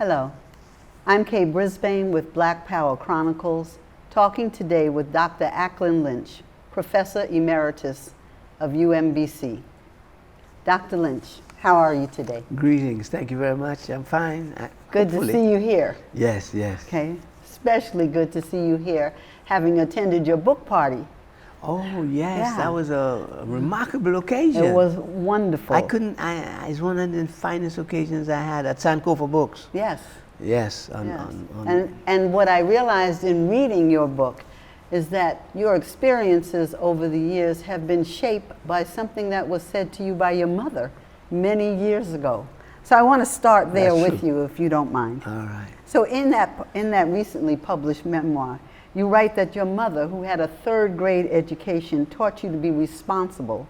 Hello, I'm Kay Brisbane with Black Power Chronicles, talking today with Dr. Acklyn Lynch, Professor Emeritus of UMBC. Dr. Lynch, how are you today? Greetings. Thank you very much. I'm fine. Good to see you here. Yes, yes. Okay, especially good to see you here, having attended your book party. Oh, yes. That was a remarkable occasion. It was wonderful. It's one of the finest occasions I had at Sankofa Books. Yes. Yes. And what I realized in reading your book is that your experiences over the years have been shaped by something that was said to you by your mother many years ago. So I want to start there with you, if you don't mind. All right. So in that recently published memoir, you write that your mother, who had a third-grade education, taught you to be responsible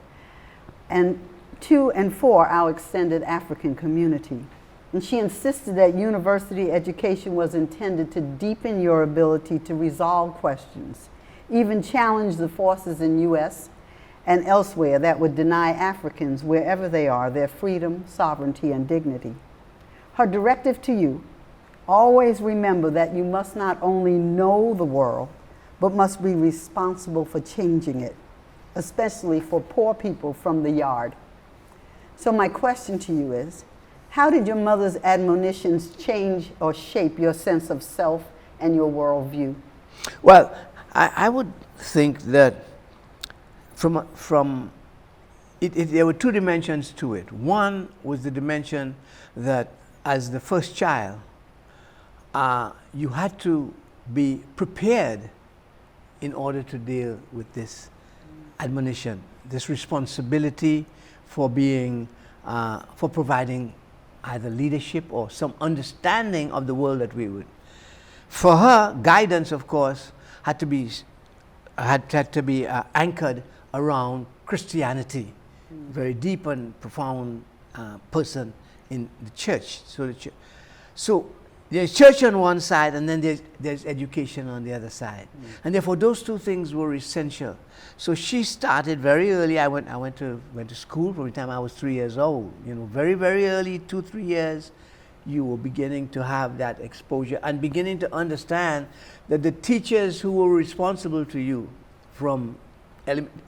and to and for our extended African community. And she insisted that university education was intended to deepen your ability to resolve questions, even challenge the forces in U.S. and elsewhere that would deny Africans, wherever they are, their freedom, sovereignty, and dignity. Her directive to you: always remember that you must not only know the world, but must be responsible for changing it, especially for poor people from the yard. So my question to you is, how did your mother's admonitions change or shape your sense of self and your worldview? Well, I would think that there were two dimensions to it. One was the dimension that as the first child, you had to be prepared in order to deal with this admonition, this responsibility for being, for providing either leadership or some understanding of the world that we would. For her, guidance, of course, had to be anchored around Christianity, very deep and profound person in the church. So there's church on one side, and then there's education on the other side. And therefore, those two things were essential. So she started very early. I went to school from the time I was 3 years old. You know, very, very early, 2-3 years, you were beginning to have that exposure and beginning to understand that the teachers who were responsible to you from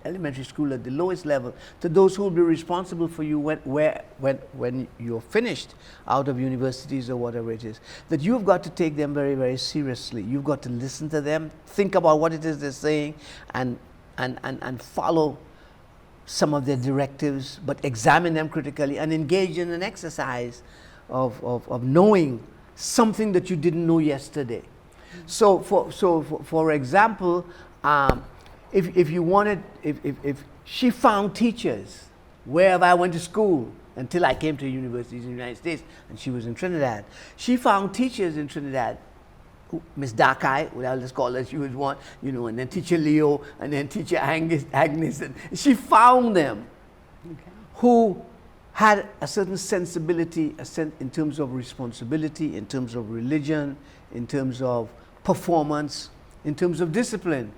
elementary school at the lowest level to those who will be responsible for you when you're finished out of universities or whatever it is, that you've got to take them very, very seriously. You've got to listen to them, think about what it is they're saying, and follow some of their directives, but examine them critically and engage in an exercise of knowing something that you didn't know yesterday. So for example, if she found teachers wherever I went to school until I came to universities in the United States, and she was in Trinidad, she found teachers in Trinidad, Miss Darkai, well, let's call her, she was one, you know, and then Teacher Leo, and then Teacher Agnes, and she found them who had a certain sensibility, in terms of responsibility, in terms of religion, in terms of performance, in terms of discipline.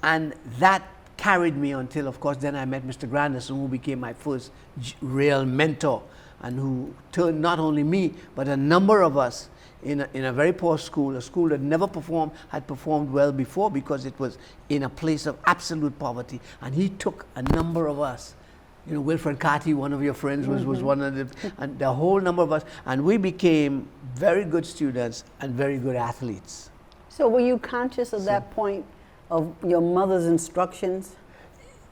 And that carried me until, of course, then I met Mr. Granderson, who became my first real mentor, and who turned not only me, but a number of us in a very poor school, a school that never had performed well before because it was in a place of absolute poverty. And he took a number of us. You know, Wilfred Carty, one of your friends, was one of the, and the whole number of us, and we became very good students and very good athletes. So were you conscious of that point of your mother's instructions?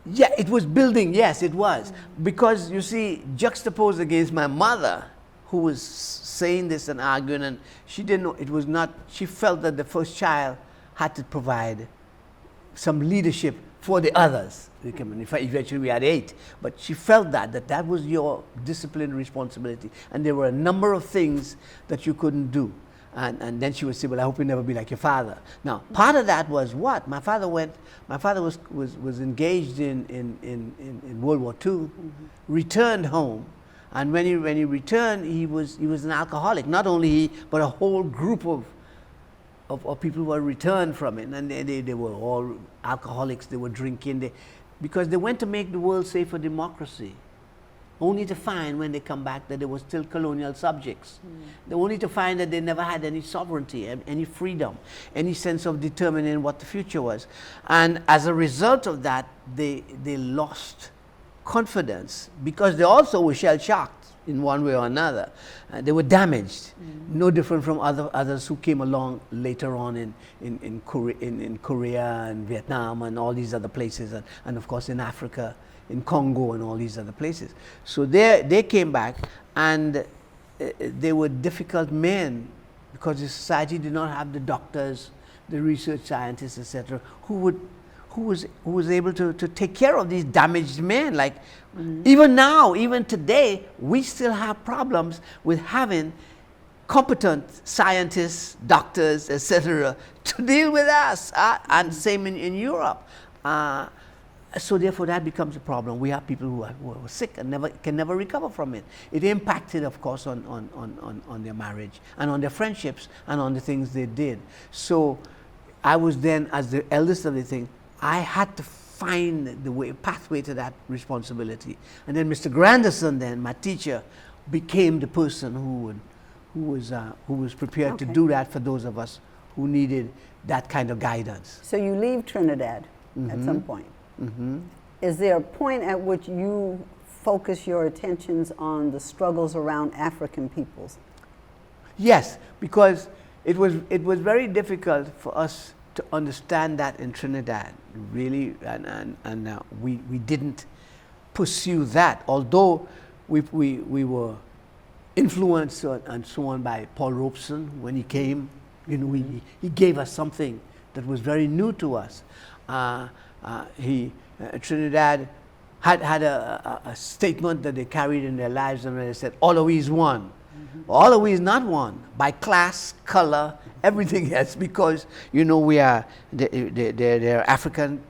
Yeah, it was building, yes, it was. Because, you see, juxtaposed against my mother, who was saying this and arguing, and she didn't know, it was not, she felt that the first child had to provide some leadership for the others. In fact, eventually we had 8, but she felt that was your discipline responsibility. And there were a number of things that you couldn't do. And then she would say, well, I hope you never be like your father. Now, part of that was what? My father was engaged in World War II, returned home, and when he returned, he was an alcoholic. Not only he, but a whole group of people who were returned from it, and they were all alcoholics. They were drinking, because they went to make the world safe for democracy. only to find when they come back that they were still colonial subjects. They only to find that they never had any sovereignty, any freedom, any sense of determining what the future was. And as a result of that, they lost confidence because they also were shell-shocked in one way or another. They were damaged, no different from others who came along later on in Korea and Vietnam and all these other places, and of course in Africa, in Congo and all these other places. So they came back, and they were difficult men because the society did not have the doctors, the research scientists, etc., who was able to take care of these damaged men. Like even now, even today, we still have problems with having competent scientists, doctors, etc., to deal with us, and same in Europe. So therefore, that becomes a problem. We have people who are sick and can never recover from it. It impacted, of course, on their marriage and on their friendships and on the things they did. So I was then, as the eldest of the thing, I had to find the pathway to that responsibility. And then Mr. Granderson, then my teacher, became the person who was prepared to do that for those of us who needed that kind of guidance. So you leave Trinidad at some point. Is there a point at which you focus your attentions on the struggles around African peoples? Yes, because it was very difficult for us to understand that in Trinidad, really, and we didn't pursue that, although we were influenced and so on by Paul Robeson when he came. You know, he gave us something that was very new to us. Trinidad had a statement that they carried in their lives, and they said, all of we is one. All of we is not one by class, color, everything else, because you know we are there are African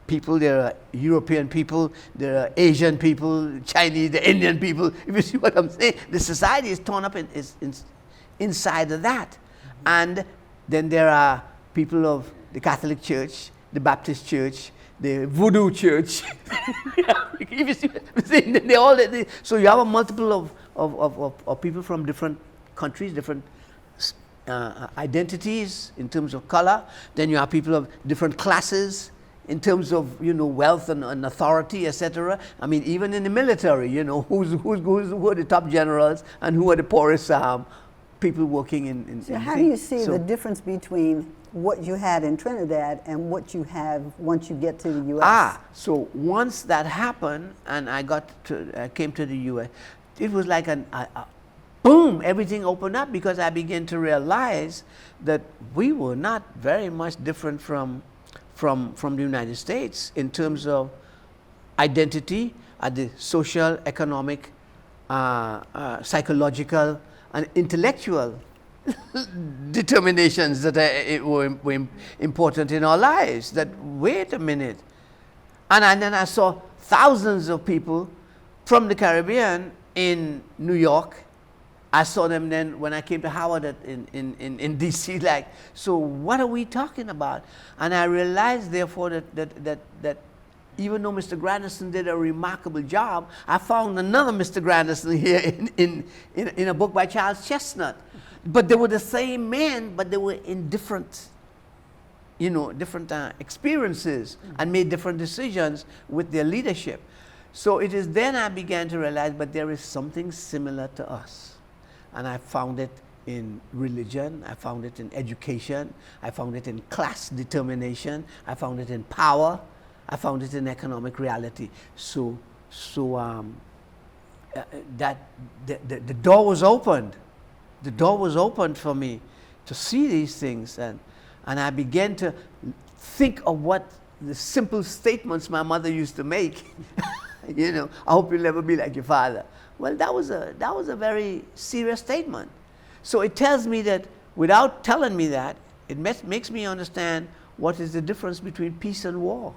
people, there are European people, there are Asian people, Chinese, the Indian people. If you see what I'm saying, the society is torn up inside of that. And then there are people of the Catholic Church, the Baptist Church, the Voodoo Church. If you see what I'm saying, so you have a multiple of people from different countries, different identities in terms of color. Then you have people of different classes in terms of, you know, wealth and authority, etc. I mean, even in the military, you know, who are the top generals and who are the poorest people working in. So how do you see the difference between what you had in Trinidad and what you have once you get to the U.S.? So once that happened and I came to the U.S., it was like a boom, everything opened up, because I began to realize that we were not very much different from the United States in terms of identity, at the social, economic, psychological, and intellectual determinations that were important in our lives. That, wait a minute. And then I saw thousands of people from the Caribbean in New York. I saw them then when I came to Howard in D.C. Like, so what are we talking about? And I realized, therefore, that even though Mr. Granderson did a remarkable job, I found another Mr. Granderson here in a book by Charles Chestnut. But they were the same men, but they were in different, you know, different experiences and made different decisions with their leadership. So it is then I began to realize, but there is something similar to us. And I found it in religion, I found it in education, I found it in class determination, I found it in power, I found it in economic reality. So that the door was opened. The door was opened for me to see these things, and I began to think of what the simple statements my mother used to make. You know, I hope you'll never be like your father. Well, that was a very serious statement. So it tells me that, without telling me that, it makes me understand what is the difference between peace and war.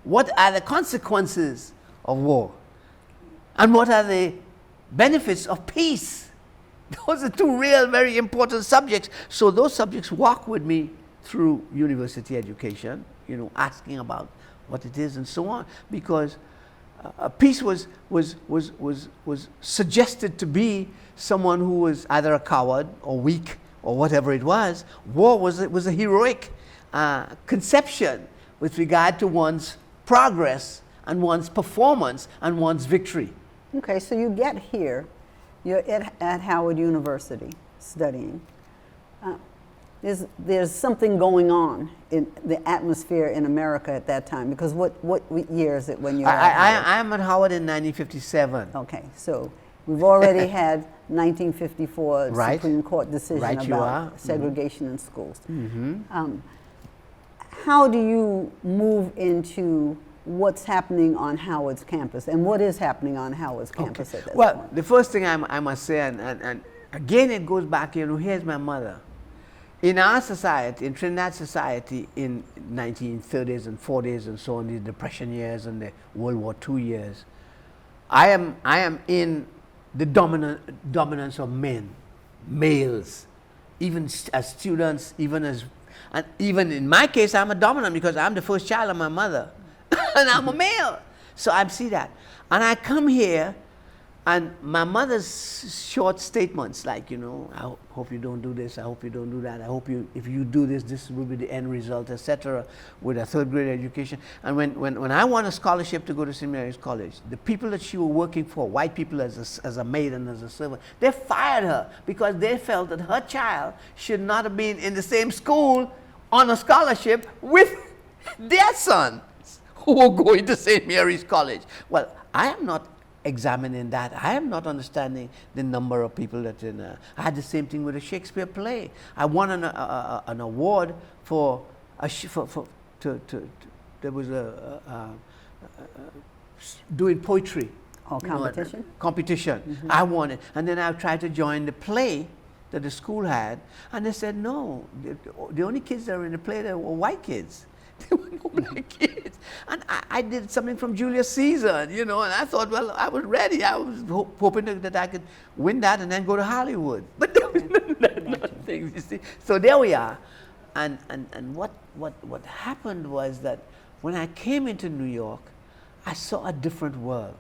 What are the consequences of war? And what are the benefits of peace? Those are two real, very important subjects. So those subjects walk with me through university education, you know, asking about what it is and so on. Because peace was suggested to be someone who was either a coward or weak or whatever it was. War was a heroic conception with regard to one's progress and one's performance and one's victory. Okay, so you get here, you're at Howard University studying. There's something going on in the atmosphere in America at that time, because what year is it when you're at Howard? I am at Howard in 1957. Okay, so we've already had 1954 Right. Supreme Court decision Right, you are. about segregation in schools. How do you move into what's happening on Howard's campus, and what is happening on Howard's campus at this point? The first thing I must say, and again it goes back, here's my mother. In our society, in Trinidad society, in 1930s and 40s and so on, the Depression years and the World War II years, I am in the dominance of males, even as students, and even in my case, I'm a dominant because I'm the first child of my mother, and I'm a male. So I see that, and I come here. And my mother's short statements, like, I hope you don't do this, I hope you don't do that, I hope if you do this, this will be the end result, etc., with a third grade education. And when I won a scholarship to go to St. Mary's College, the people that she was working for, white people as a maid and as a servant, they fired her because they felt that her child should not have been in the same school on a scholarship with their sons who were going to St. Mary's College. Well, I am not examining that. I am not understanding the number of people that I had the same thing with a Shakespeare play. I won an award for there was doing poetry. Oh, competition? Competition. Mm-hmm. I won it. And then I tried to join the play that the school had, and they said no, the only kids that were in the play there were white kids. There were no black kids. And I did something from Julius Caesar, and I thought, well, I was ready. I was hoping that I could win that and then go to Hollywood. But there was none of things, you see. So there we are. And what happened was that when I came into New York, I saw a different world.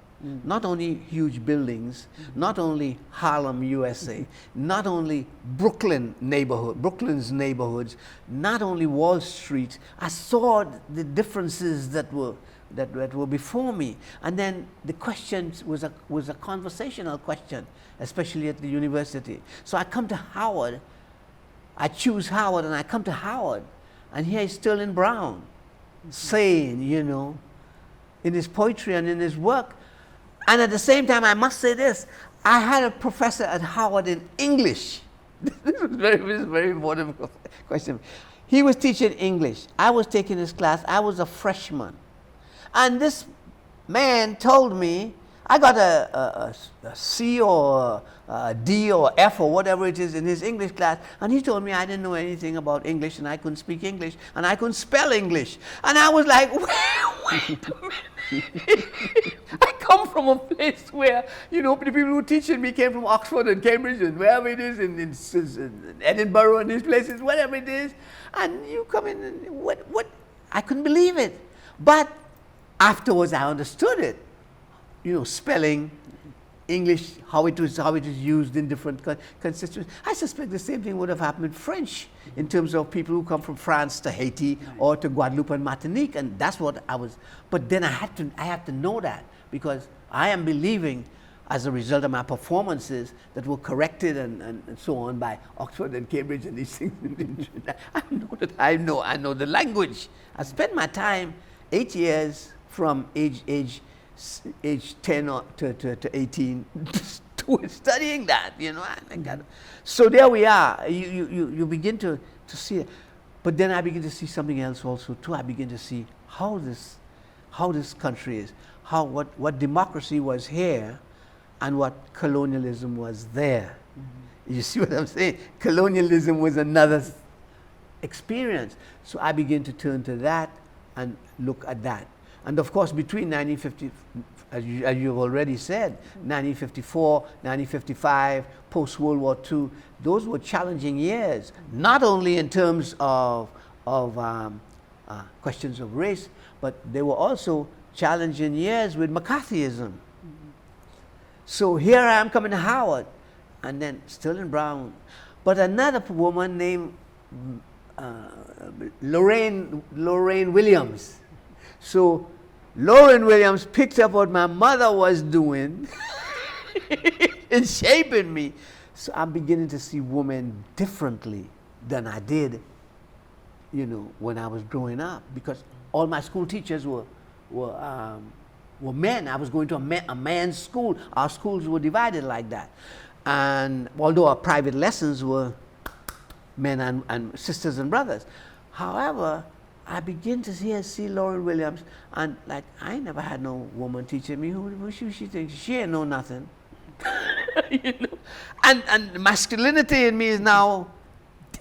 Not only huge buildings, not only Harlem, USA, not only Brooklyn's neighborhoods, not only Wall Street. I saw the differences that were before me, and then the question was a conversational question, especially at the university. So I come to Howard, I choose Howard, and I come to Howard, and here is Sterling Brown saying, in his poetry and in his work. And at the same time, I must say this, I had a professor at Howard in English. This is a very important question. He was teaching English. I was taking his class. I was a freshman. And this man told me, I got a C or a D or F or whatever it is in his English class, and he told me I didn't know anything about English, and I couldn't speak English, and I couldn't spell English. And I was like, wait a minute. I come from a place where, the people who teaching me came from Oxford and Cambridge and wherever it is, in Edinburgh and these places, whatever it is, and you come in and what? I couldn't believe it. But afterwards I understood it. Spelling, English, how it is used in different constituencies. I suspect the same thing would have happened in French in terms of people who come from France to Haiti or to Guadeloupe and Martinique, and that's what I was. But then I had to know that, because I am believing, as a result of my performances that were corrected and so on by Oxford and Cambridge and these things. I know the language. I spent my time 8 years from age 10 to 18 studying that, So there we are. You begin to see it. But then I begin to see something else also too. I begin to see how this country is, what democracy was here and what colonialism was there. You see what I'm saying? Colonialism was another experience. So I begin to turn to that and look at that. And of course, between 1950, as you've already said, 1954, 1955, post-World War II, those were challenging years, not only in terms of questions of race, but they were also challenging years with McCarthyism. So here I am coming to Howard, and then still in Brown. But another woman named Lorraine Williams. So Lorraine Williams picked up what my mother was doing in shaping me. So I'm beginning to see women differently than I did, when I was growing up, because all my school teachers were men. I was going to a man's school. Our schools were divided like that. And although our private lessons were men and sisters and brothers. However, I begin to see Lorraine Williams, and like, I never had no woman teaching me. Who she thinks? She ain't know nothing. And masculinity in me is now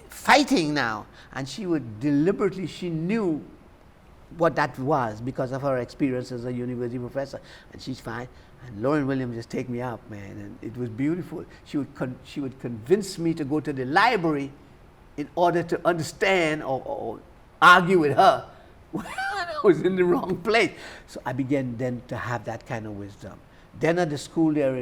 fighting now. And she would deliberately, she knew what that was because of her experience as a university professor, and she's fine. And Lorraine Williams just take me up, man, and it was beautiful. She would convince me to go to the library in order to understand or argue with her when I was in the wrong place. So I began then to have that kind of wisdom. Then at the school there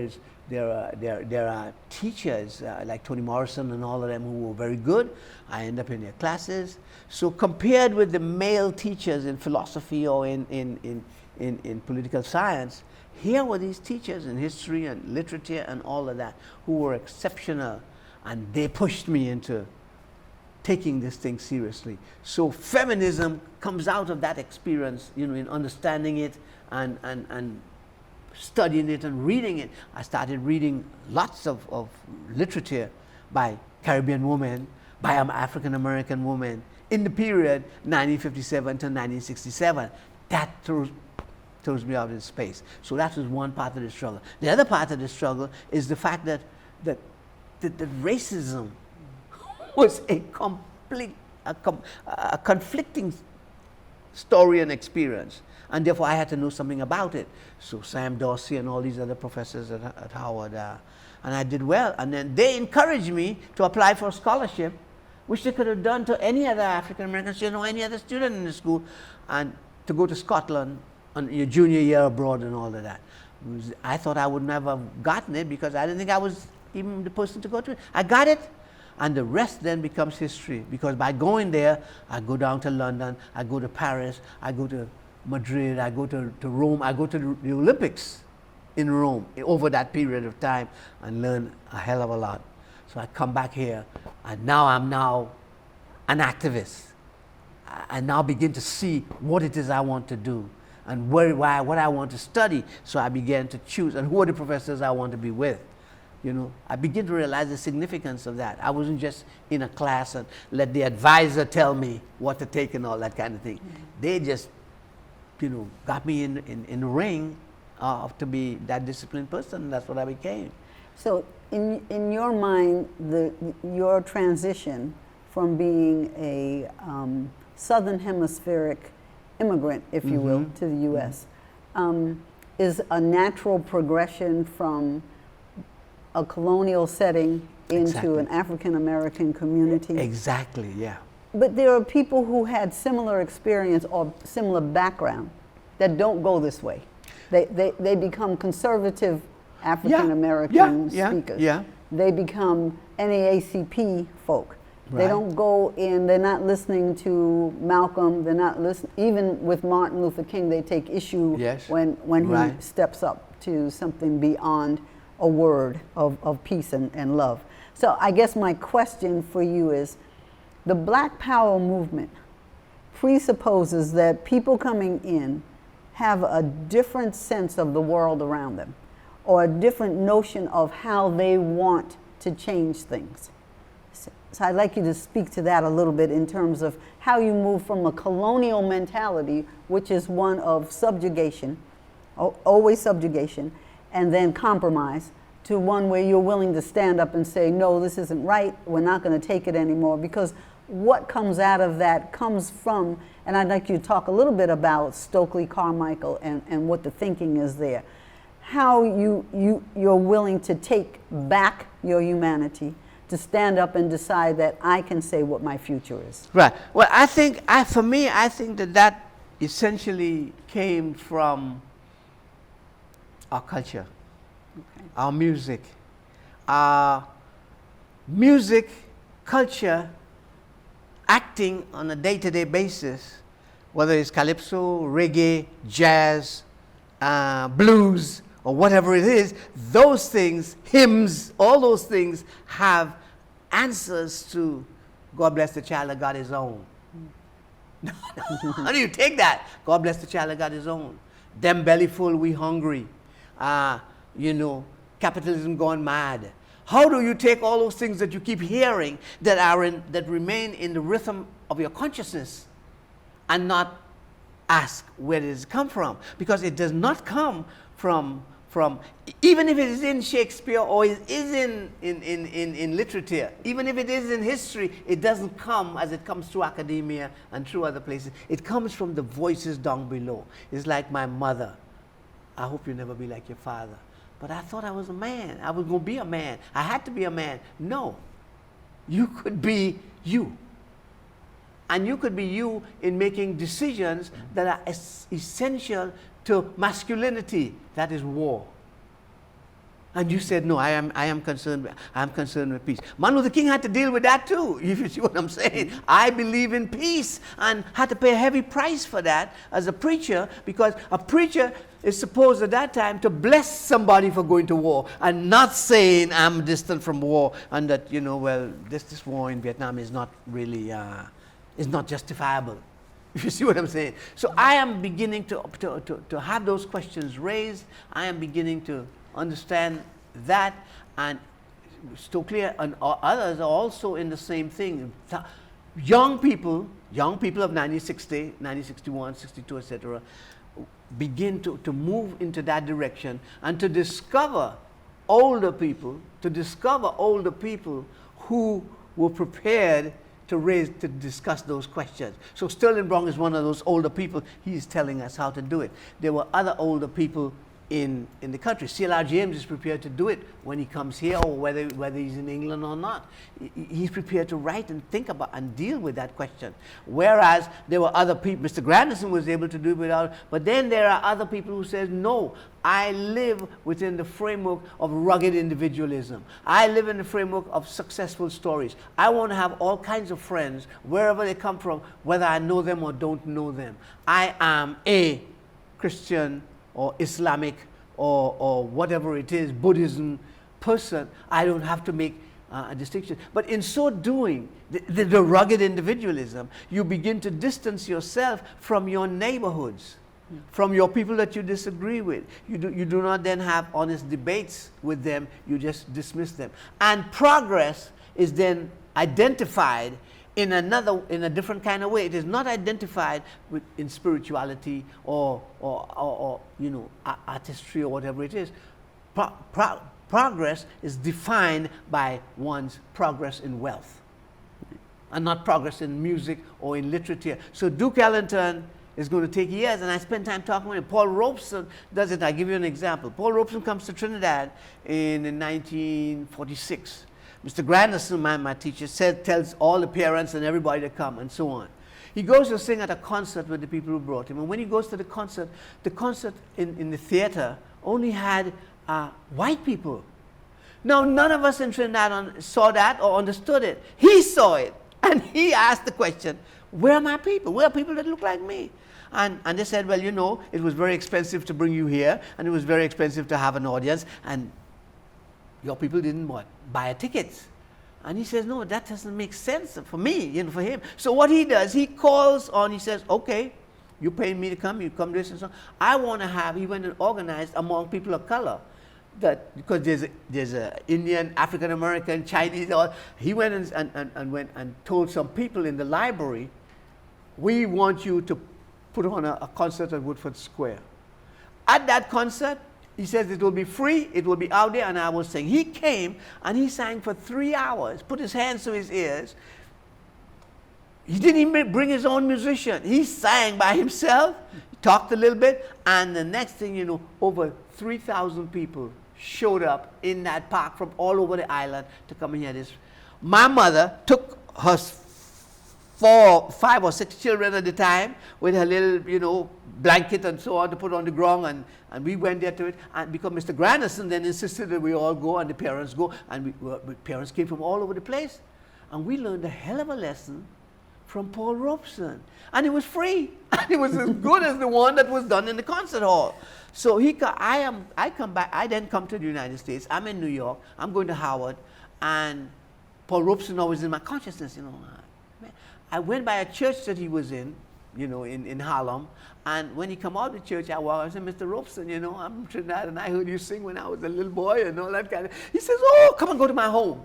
are teachers like Toni Morrison and all of them who were very good. I end up in their classes. So compared with the male teachers in philosophy or in political science, here were these teachers in history and literature and all of that who were exceptional, and they pushed me into taking this thing seriously. So feminism comes out of that experience, in understanding it and studying it and reading it. I started reading lots of literature by Caribbean women, by African American women in the period 1957 to 1967. That throws me out in space. So that was one part of the struggle. The other part of the struggle is the fact that racism was a conflicting story and experience, and therefore I had to know something about it. So Sam Dorsey and all these other professors at Howard, and I did well. And then they encouraged me to apply for a scholarship, which they could have done to any other African American student or any other student in the school, and to go to Scotland on your junior year abroad and all of that. I thought I would never have gotten it because I didn't think I was even the person to go to it. I got it, and the rest then becomes history, because by going there, I go down to London, I go to Paris, I go to Madrid, I go to Rome, I go to the Olympics in Rome over that period of time and learn a hell of a lot. So I come back here, and now I'm an activist. I now begin to see what it is I want to do and what I want to study. So I began to choose, and who are the professors I want to be with. I begin to realize the significance of that. I wasn't just in a class and let the advisor tell me what to take and all that kind of thing. They just, got me in the ring to be that disciplined person. That's what I became. So in your mind, your transition from being a Southern Hemispheric immigrant, if you will, to the U.S. Is a natural progression from a colonial setting into an African American community. Exactly, yeah. But there are people who had similar experience or similar background that don't go this way. They become conservative African American speakers. Yeah. They become NAACP folk. Right. They don't go in, they're not listening to Malcolm, they're not listening, even with Martin Luther King, they take issue when he steps up to something beyond a word of peace and love. So I guess my question for you is, the Black Power movement presupposes that people coming in have a different sense of the world around them, or a different notion of how they want to change things. So I'd like you to speak to that a little bit in terms of how you move from a colonial mentality, which is one of subjugation, always subjugation, and then compromise, to one where you're willing to stand up and say, no, this isn't right, we're not going to take it anymore. Because what comes out of that comes from, and I'd like you to talk a little bit about Stokely Carmichael and what the thinking is there. How you're willing to take back your humanity, to stand up and decide that I can say what my future is. Right. Well, I think that essentially came from our culture, Okay. our music. Our music, culture, acting on a day-to-day basis, whether it's calypso, reggae, jazz, blues, or whatever it is, those things, hymns, all those things have answers to God bless the child that got his own. How do you take that? God bless the child that got his own. Them belly full, we hungry. Capitalism gone mad. How do you take all those things that you keep hearing that remain in the rhythm of your consciousness and not ask where does it come from? Because it does not come from even if it is in Shakespeare or it is in literature, even if it is in history, it doesn't come as it comes through academia and through other places. It comes from the voices down below. It's like my mother. I hope you never be like your father. But I thought I was a man. I was going to be a man. I had to be a man. No. You could be you. And you could be you in making decisions that are essential to masculinity. That is war. And you said, no, I am concerned with peace. Martin Luther King had to deal with that too, if you see what I'm saying. I believe in peace and had to pay a heavy price for that as a preacher, because a preacher is supposed at that time to bless somebody for going to war and not saying I'm distant from war and that, this war in Vietnam is not really, is not justifiable. If you see what I'm saying. So I am beginning to have those questions raised. I am beginning to understand that, and still clear, and others are also in the same thing. Young people of 1960, 1961, 62, etc., begin to move into that direction and to discover older people who were prepared to discuss those questions. So Sterling Brown is one of those older people. He's telling us how to do it. There were other older people in the country. C.L.R. James is prepared to do it when he comes here, or whether he's in England or not. He's prepared to write and think about and deal with that question. Whereas there were other people, Mr. Grandison was able to do it without, but then there are other people who says, no, I live within the framework of rugged individualism. I live in the framework of successful stories. I want to have all kinds of friends, wherever they come from, whether I know them or don't know them. I am a Christian or Islamic or whatever it is, Buddhism person. I don't have to make a distinction. But in so doing, the rugged individualism, you begin to distance yourself from your neighborhoods, from your people that you disagree with. You do not then have honest debates with them, you just dismiss them. And progress is then identified in a different kind of way. It is not identified in spirituality or artistry or whatever it is. Progress is defined by one's progress in wealth, and not progress in music or in literature. So Duke Ellington is going to take years, and I spend time talking with him. Paul Robeson does it. I'll give you an example. Paul Robeson comes to Trinidad in 1946. Mr. Grandison, my teacher, tells all the parents and everybody to come and so on. He goes to sing at a concert with the people who brought him. And when he goes to the concert in the theater only had white people. Now, none of us in Trinidad saw that or understood it. He saw it. And he asked the question, where are my people? Where are people that look like me? And they said, well, it was very expensive to bring you here, and it was very expensive to have an audience, and your people didn't buy a ticket. And he says, no, that doesn't make sense for me, for him. So what he does, he calls on, he says, okay, you paying me to come, you come this and so on. I want to have, he went and organized among people of color, that because there's a Indian, African American, Chinese, he went and told some people in the library, we want you to put on a concert at Woodford Square. At that concert, he says it will be free, it will be out there, and I will sing. He came and he sang for 3 hours, put his hands to his ears. He didn't even bring his own musician. He sang by himself, talked a little bit, and the next thing you know, over 3,000 people showed up in that park from all over the island to come and hear this. My mother took her 5 or 6 children at the time with her little, blanket and so on to put on the ground, and we went there to it, and because Mr. Granderson then insisted that we all go and the parents go, and parents came from all over the place, and we learned a hell of a lesson from Paul Robeson, and it was free, and it was as good as the one that was done in the concert hall. So I come back. I then come to the United States. I'm in New York. I'm going to Howard, and Paul Robeson always in my consciousness. I went by a church that he was in, in Harlem, and when he come out of the church, I said, Mr. Robeson, I'm from Trinidad, and I heard you sing when I was a little boy and all that kind of. He says, oh, come and go to my home.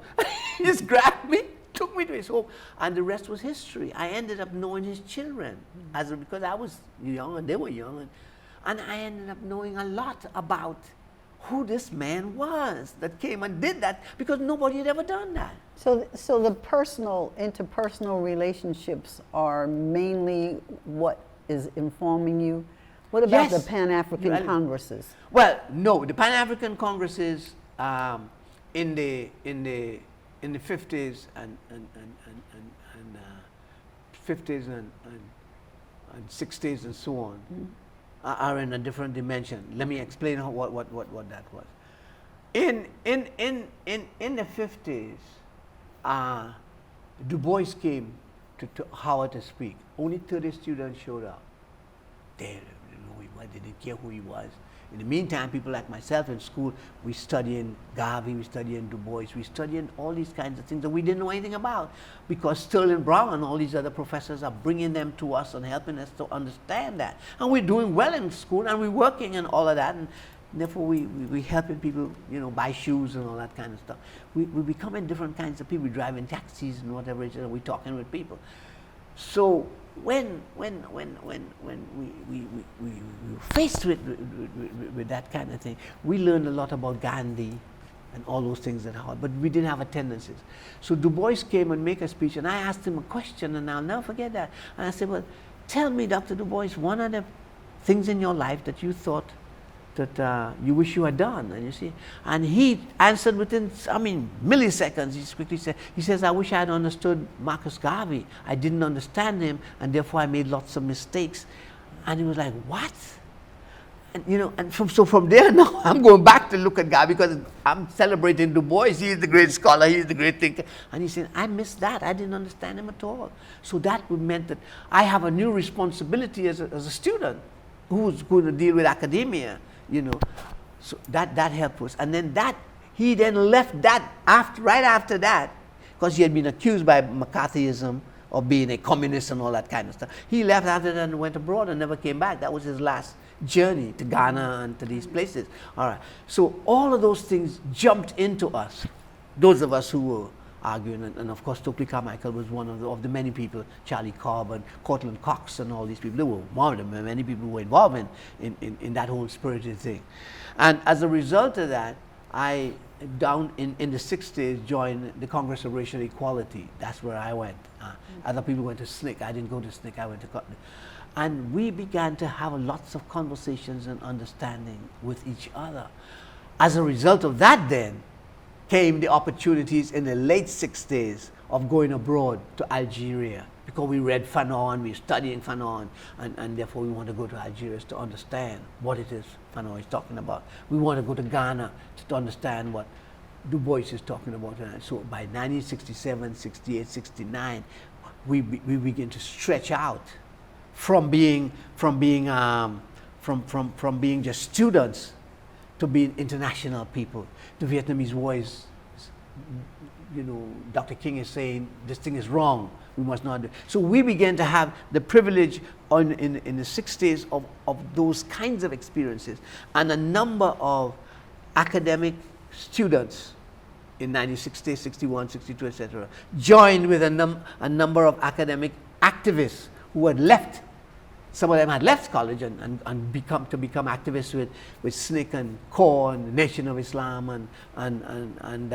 He just grabbed me, took me to his home, and the rest was history. I ended up knowing his children, because I was young and they were young, and I ended up knowing a lot about who this man was that came and did that, because nobody had ever done that. So the interpersonal relationships are mainly what is informing you. What about the Pan-African Congresses? Well, no, the Pan-African Congresses in the 50s and 50s and 60s and so on. Are in a different dimension. Let me explain what that was. In the 50s, Du Bois came to Howard to speak. Only 30 students showed up. They didn't know who he was. They didn't care who he was. In the meantime, people like myself in school, we studying Garvey, we studying Du Bois, we studying all these kinds of things that we didn't know anything about, because Sterling Brown and all these other professors are bringing them to us and helping us to understand that. And we're doing well in school, and we're working and all of that, and therefore we helping people, buy shoes and all that kind of stuff. We're becoming different kinds of people. We're driving taxis and whatever it is, and we're talking with people. So when we were faced with that kind of thing, we learned a lot about Gandhi and all those things at Howard, but we didn't have attendances. So Du Bois came and make a speech, and I asked him a question, and I'll never forget that. And I said, well, tell me, Dr. Du Bois, one of the things in your life that you thought that you wish you had done, and you see, and he answered within, milliseconds. He quickly said, he says, I wish I had understood Marcus Garvey. I didn't understand him, and therefore I made lots of mistakes. And he was like, what? And and from there now, I'm going back to look at Garvey, because I'm celebrating Du Bois. He is the great scholar. He is the great thinker. And he said, I missed that. I didn't understand him at all. So that meant that I have a new responsibility as a student who's going to deal with academia. So that helped us. And then he then left that right after that, because he had been accused by McCarthyism of being a communist and all that kind of stuff. He left after that and went abroad and never came back. That was his last journey to Ghana and to these places. All right. So all of those things jumped into us, those of us who were arguing, and of course Stokely Carmichael was one of the many people, Charlie Cobb and Cortland Cox and all these people. There were more of them, many people who were involved in that whole spirited thing. And as a result of that, I, down in the 60s, joined the Congress of Racial Equality. That's where I went. Other people went to SNCC. I didn't go to SNCC, I went to Cotton. And we began to have lots of conversations and understanding with each other. As a result of that then, came the opportunities in the late 60s of going abroad to Algeria, because we read Fanon, we were studying Fanon, and therefore we want to go to Algeria to understand what it is Fanon is talking about. We want to go to Ghana to understand what Du Bois is talking about. And so by 1967, 68, 69, we begin to stretch out from being just students to being international people. The Vietnamese War is, Dr. King is saying this thing is wrong, we must not do. So we began to have the privilege in the 60s of those kinds of experiences, and a number of academic students in 1960, 61, 62, etc., joined with a number of academic activists who had left. Some of them had left college and become activists with SNCC and CORE and the Nation of Islam and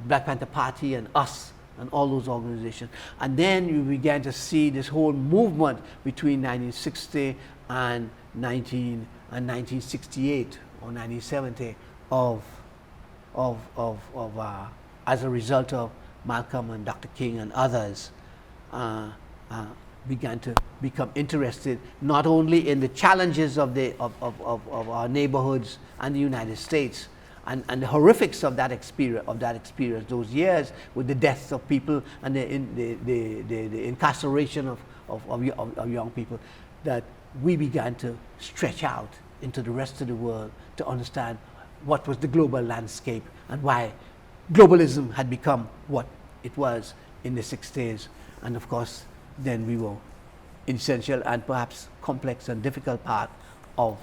Black Panther Party and US and all those organizations. And then you began to see this whole movement between 1960 and 1968 or 1970 as a result of Malcolm and Dr. King and others began to become interested not only in the challenges of our neighborhoods and the United States, and the horrifics of that experience, those years with the deaths of people and the incarceration of young people, that we began to stretch out into the rest of the world to understand what was the global landscape and why globalism had become what it was in the 60s. And of course, then we were essential and perhaps complex and difficult part of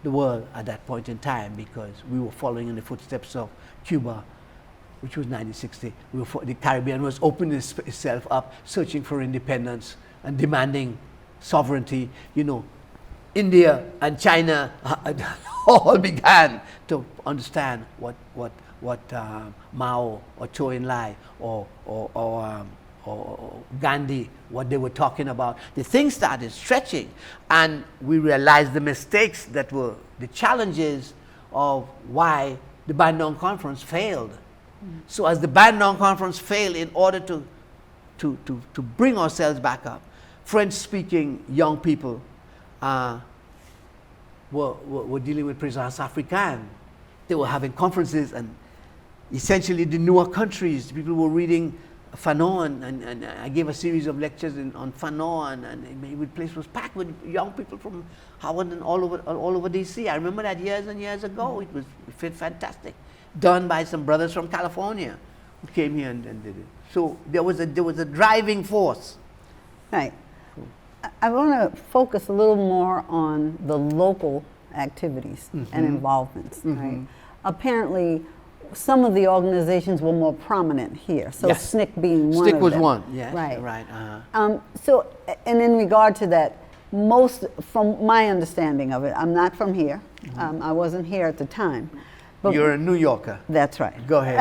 the world at that point in time, because we were following in the footsteps of Cuba, which was 1960. The Caribbean was opening itself up, searching for independence and demanding sovereignty. You know, India and China all began to understand what Mao or Zhou Enlai or Gandhi, what they were talking about. The thing started stretching, and we realized the mistakes that were the challenges of why the Bandung Conference failed. So as the Bandung Conference failed, in order to bring ourselves back up, French-speaking young people were dealing with présence africaine. They were having conferences, and essentially the newer countries, people were reading Fanon, and I gave a series of lectures on Fanon, and the place was packed with young people from Howard and all over DC. I remember that years and years ago. It felt fantastic, done by some brothers from California who came here and did it. So there was a driving force. Right. I want to focus a little more on the local activities and involvements. Right. Apparently, some of the organizations were more prominent here. So Yes. SNCC being one of them. SNCC was one. Yes. Right. Right. So, and in regard to that, most, from my understanding of it, I'm not from here. I wasn't here at the time. But You're a New Yorker. that's right. Go ahead.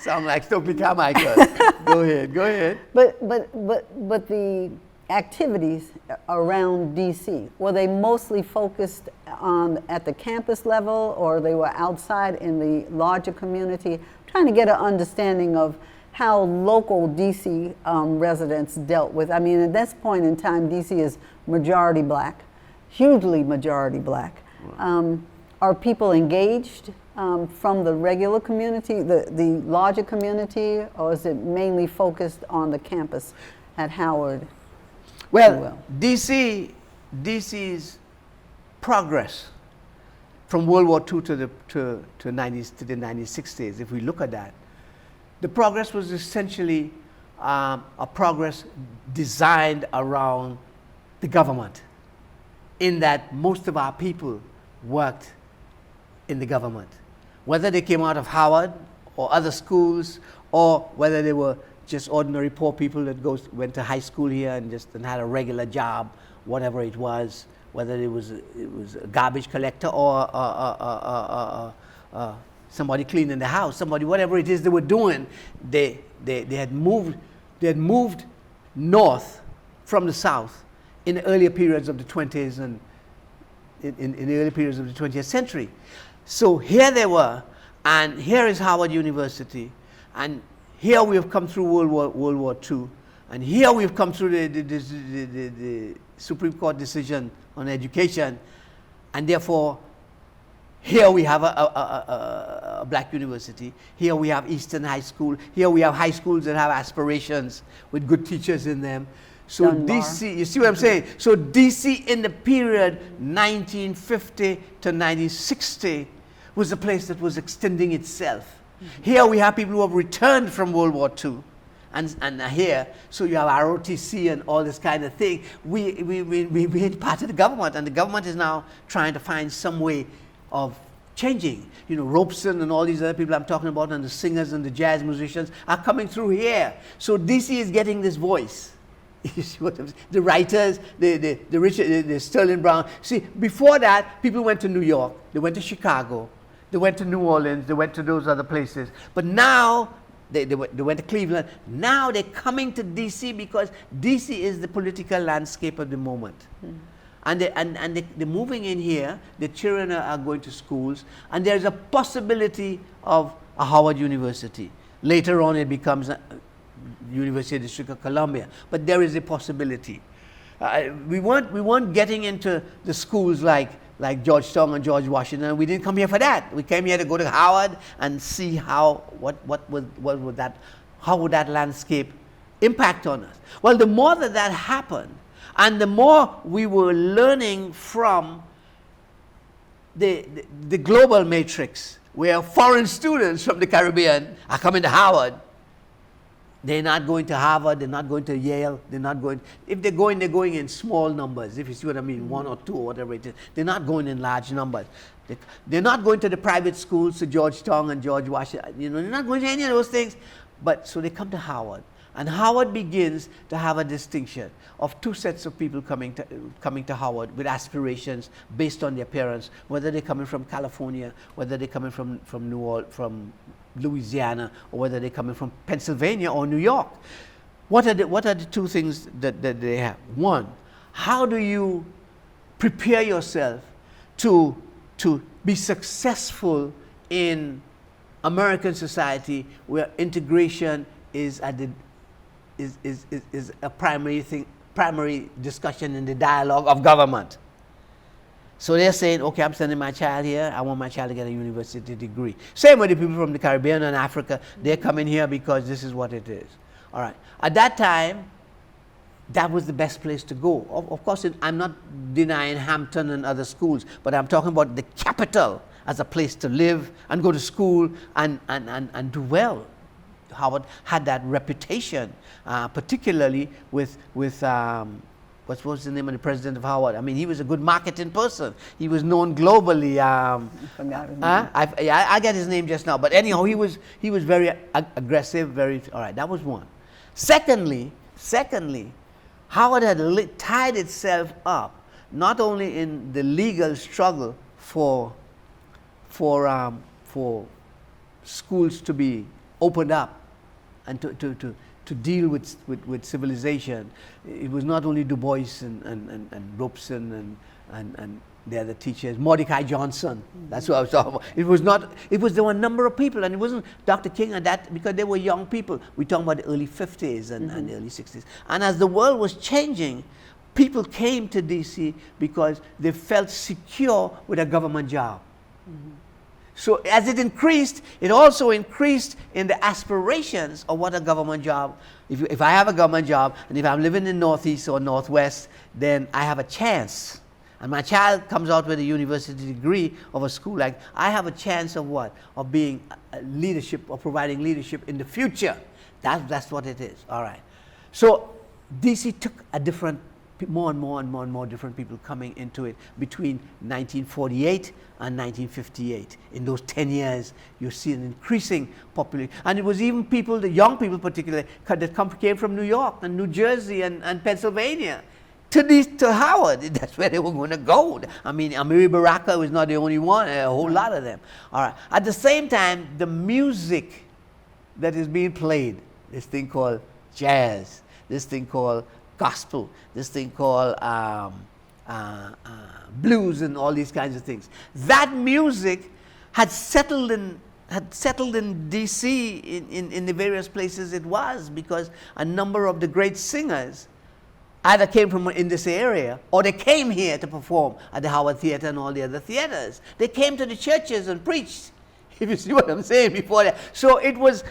Sound like Stokely Carmichael. Go ahead. But the activities around DC, were they mostly focused on at the campus level, or they were outside in the larger community? Trying to get an understanding of how local DC residents dealt with. I mean, at this point in time, DC is majority black, hugely majority black. Are people engaged from the regular community, the larger community, or is it mainly focused on the campus at Howard? Well, DC's progress from World War II to the 1960s, if we look at that, the progress was essentially a progress designed around the government, in that most of our people worked in the government, whether they came out of Howard or other schools, or whether they were just ordinary poor people that went to high school here and had a regular job, whatever it was, whether it was a garbage collector or somebody cleaning the house, whatever it is they were doing, they had moved north from the south in the earlier periods of the 20s and in the early periods of the 20th century. So here they were, and here is Howard University, and here we have come through World War II, and here we have come through the Supreme Court decision on education, and therefore here we have a black university, here we have Eastern High School, here we have high schools that have aspirations with good teachers in them. So Dunbar. DC, you see what I'm saying? So DC in the period 1950 to 1960 was a place that was extending itself. Here we have people who have returned from World War II and are here. So you have ROTC and all this kind of thing. We made part of the government, and the government is now trying to find some way of changing. You know, Robeson and all these other people I'm talking about, and the singers and the jazz musicians are coming through here. So DC is getting this voice. You see what I'm saying? The writers, the Sterling Brown. See, before that, people went to New York, they went to Chicago, they went to New Orleans, they went to those other places. But now, they went to Cleveland. Now they're coming to DC because DC is the political landscape of the moment. And they're moving in here, the children are going to schools, and there's a possibility of a Howard University. Later on it becomes University of the District of Columbia, but there is a possibility. We weren't getting into the schools like Georgetown and George Washington. We didn't come here for that. We came here to go to Howard and see how would that landscape impact on us. Well, the more that happened, and the more we were learning from the global matrix, where foreign students from the Caribbean are coming to Howard. They're not going to Harvard, they're not going to Yale, they're not going, if they're going in small numbers, if you see what I mean, 1 or 2 or whatever it is. They're not going in large numbers. They're not going to the private schools, to Georgetown and George Washington, they're not going to any of those things. But so they come to Howard. And Howard begins to have a distinction of 2 sets of people coming to Howard with aspirations based on their parents, whether they're coming from California, whether they're coming from New Orleans, from Louisiana, or whether they're coming from Pennsylvania or New York. What are the 2 things that they have? One, how do you prepare yourself to be successful in American society, where integration is a primary discussion in the dialogue of government? So they're saying, okay, I'm sending my child here. I want my child to get a university degree. Same with the people from the Caribbean and Africa. They're coming here because this is what it is. All right. At that time, that was the best place to go. Of course, I'm not denying Hampton and other schools, but I'm talking about the capital as a place to live and go to school and do well. Howard had that reputation, particularly with what was the name of the president of Howard? I mean, he was a good marketing person. He was known globally. I get his name just now. But anyhow, he was very aggressive. All right, that was one. Secondly, Howard had tied itself up not only in the legal struggle for schools to be opened up and to deal with civilization. It was not only Du Bois and Robeson and the other teachers, Mordecai Johnson. That's what I was talking about. There were a number of people, and it wasn't Dr. King and that, because they were young people. We're talking about the early 50s and the early 60s. And as the world was changing, people came to DC because they felt secure with a government job. So as it increased, it also increased in the aspirations of what a government job. If I have a government job, and if I'm living in Northeast or Northwest, then I have a chance. And my child comes out with a university degree of a school, like I have a chance of what? Of being leadership, or providing leadership in the future. That's what it is. All right. So DC took a different, more and more different people coming into it between 1948 and 1958. In those 10 years, you see an increasing population. And it was even people, the young people particularly, that came from New York and New Jersey and Pennsylvania to Howard. That's where they were going to go. I mean, Amiri Baraka was not the only one, a whole lot of them. All right. At the same time, the music that is being played, this thing called jazz, this thing called gospel, this thing called blues and all these kinds of things. That music had settled in DC in the various places it was, because a number of the great singers either came from in this area, or they came here to perform at the Howard Theater and all the other theaters. They came to the churches and preached. If you see what I'm saying before that. So it was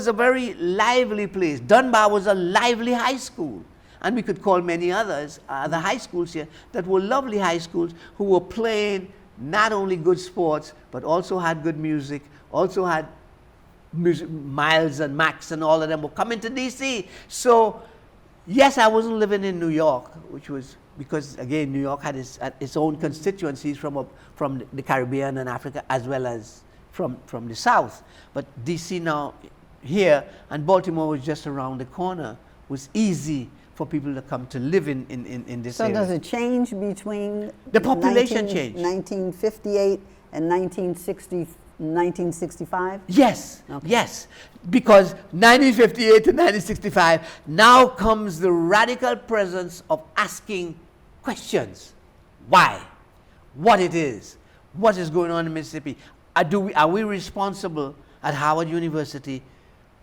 a very lively place. Dunbar was a lively high school. And we could call many others, other high schools here, that were lovely high schools, who were playing not only good sports, but also had good music, also had Miles and Max and all of them were coming to DC. So, yes, I wasn't living in New York, which was because, again, New York had its own constituencies from the Caribbean and Africa, as well as from the South. But DC now, here, and Baltimore was just around the corner, was easy for people to come to live in this area. So does it change between the population change 1958 and 1965? Yes, okay. Yes, because 1958 to 1965 now comes the radical presence of asking questions. Why? What it is? What is going on in Mississippi? Are we responsible at Howard University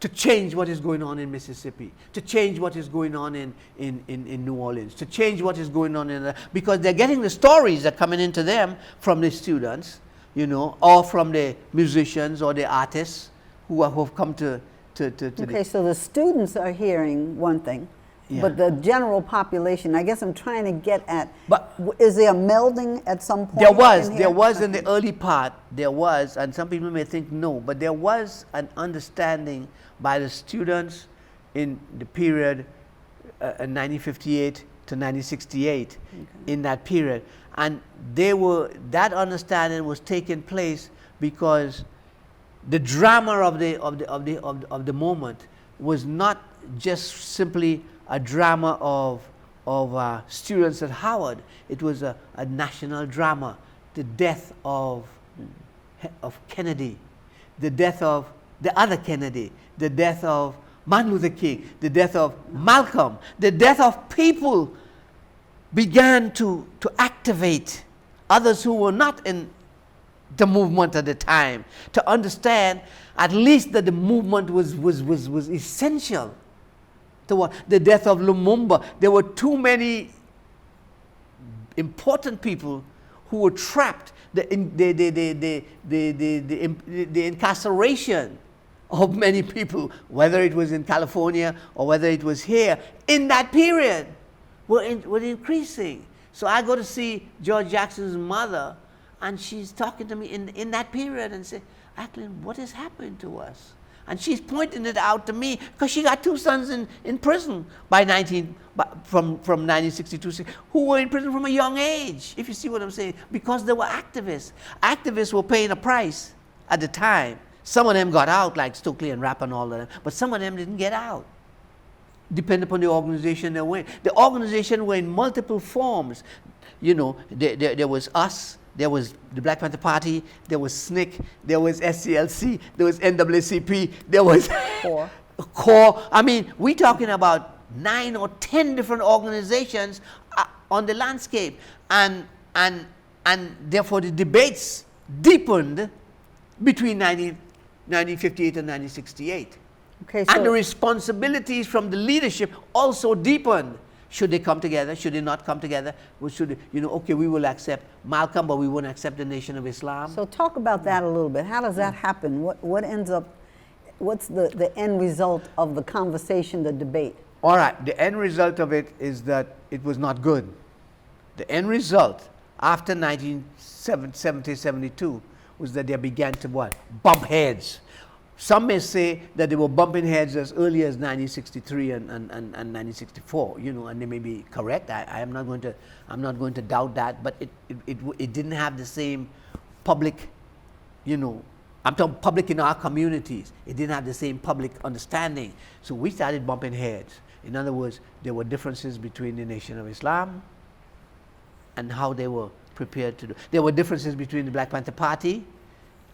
to change what is going on in Mississippi, to change what is going on in New Orleans, to change what is going on because they're getting the stories that are coming into them from the students, you know, or from the musicians or the artists who have come to Okay, so the students are hearing one thing, Yeah. but the general population, I guess I'm trying to get at, But is there a melding at some point? there was in in the early part, there was, and some people may think no, but there was an understanding by the students in the period 1958 to 1968, in that period, and that understanding was taking place because the drama of the moment was not just simply a drama of students at Howard. It was a national drama. The death of Kennedy, the death of the other Kennedy, the death of Martin Luther King, the death of Malcolm, the death of people began to activate others who were not in the movement at the time, to understand at least that the movement was essential to what the death of Lumumba. There were too many important people who were trapped. The incarceration of many people, whether it was in California or whether it was here, in that period, were increasing. So I go to see George Jackson's mother, and she's talking to me in that period and say, Acklyn, what has happened to us? And she's pointing it out to me because she got two sons in prison from 1962, who were in prison from a young age, if you see what I'm saying, because they were activists. Activists were paying a price at the time. Some of them got out, like Stokely and Rapp and all of them, but some of them didn't get out, depending upon the organization they were in. The organization were in multiple forms. You know, there was us, there was the Black Panther Party, there was SNCC, there was SCLC, there was NAACP, there was CORE. I mean, we're talking about 9 or 10 different organizations on the landscape, and therefore the debates deepened between 1958 and 1968. Okay, so and the responsibilities from the leadership also deepened. Should they come together? Should they not come together? Or should, okay, we will accept Malcolm, but we won't accept the Nation of Islam? So talk about that a little bit. How does that happen? What ends up, what's the end result of the conversation, the debate? All right, the end result of it is that it was not good. The end result after 1970, 72 was that they began to what? Bump heads. Some may say that they were bumping heads as early as 1963 and 1964, and they may be correct. I'm not going to doubt that, but it didn't have the same public, I'm talking public in our communities. It didn't have the same public understanding. So we started bumping heads. In other words, there were differences between the Nation of Islam and how they were prepared to do. There were differences between the Black Panther Party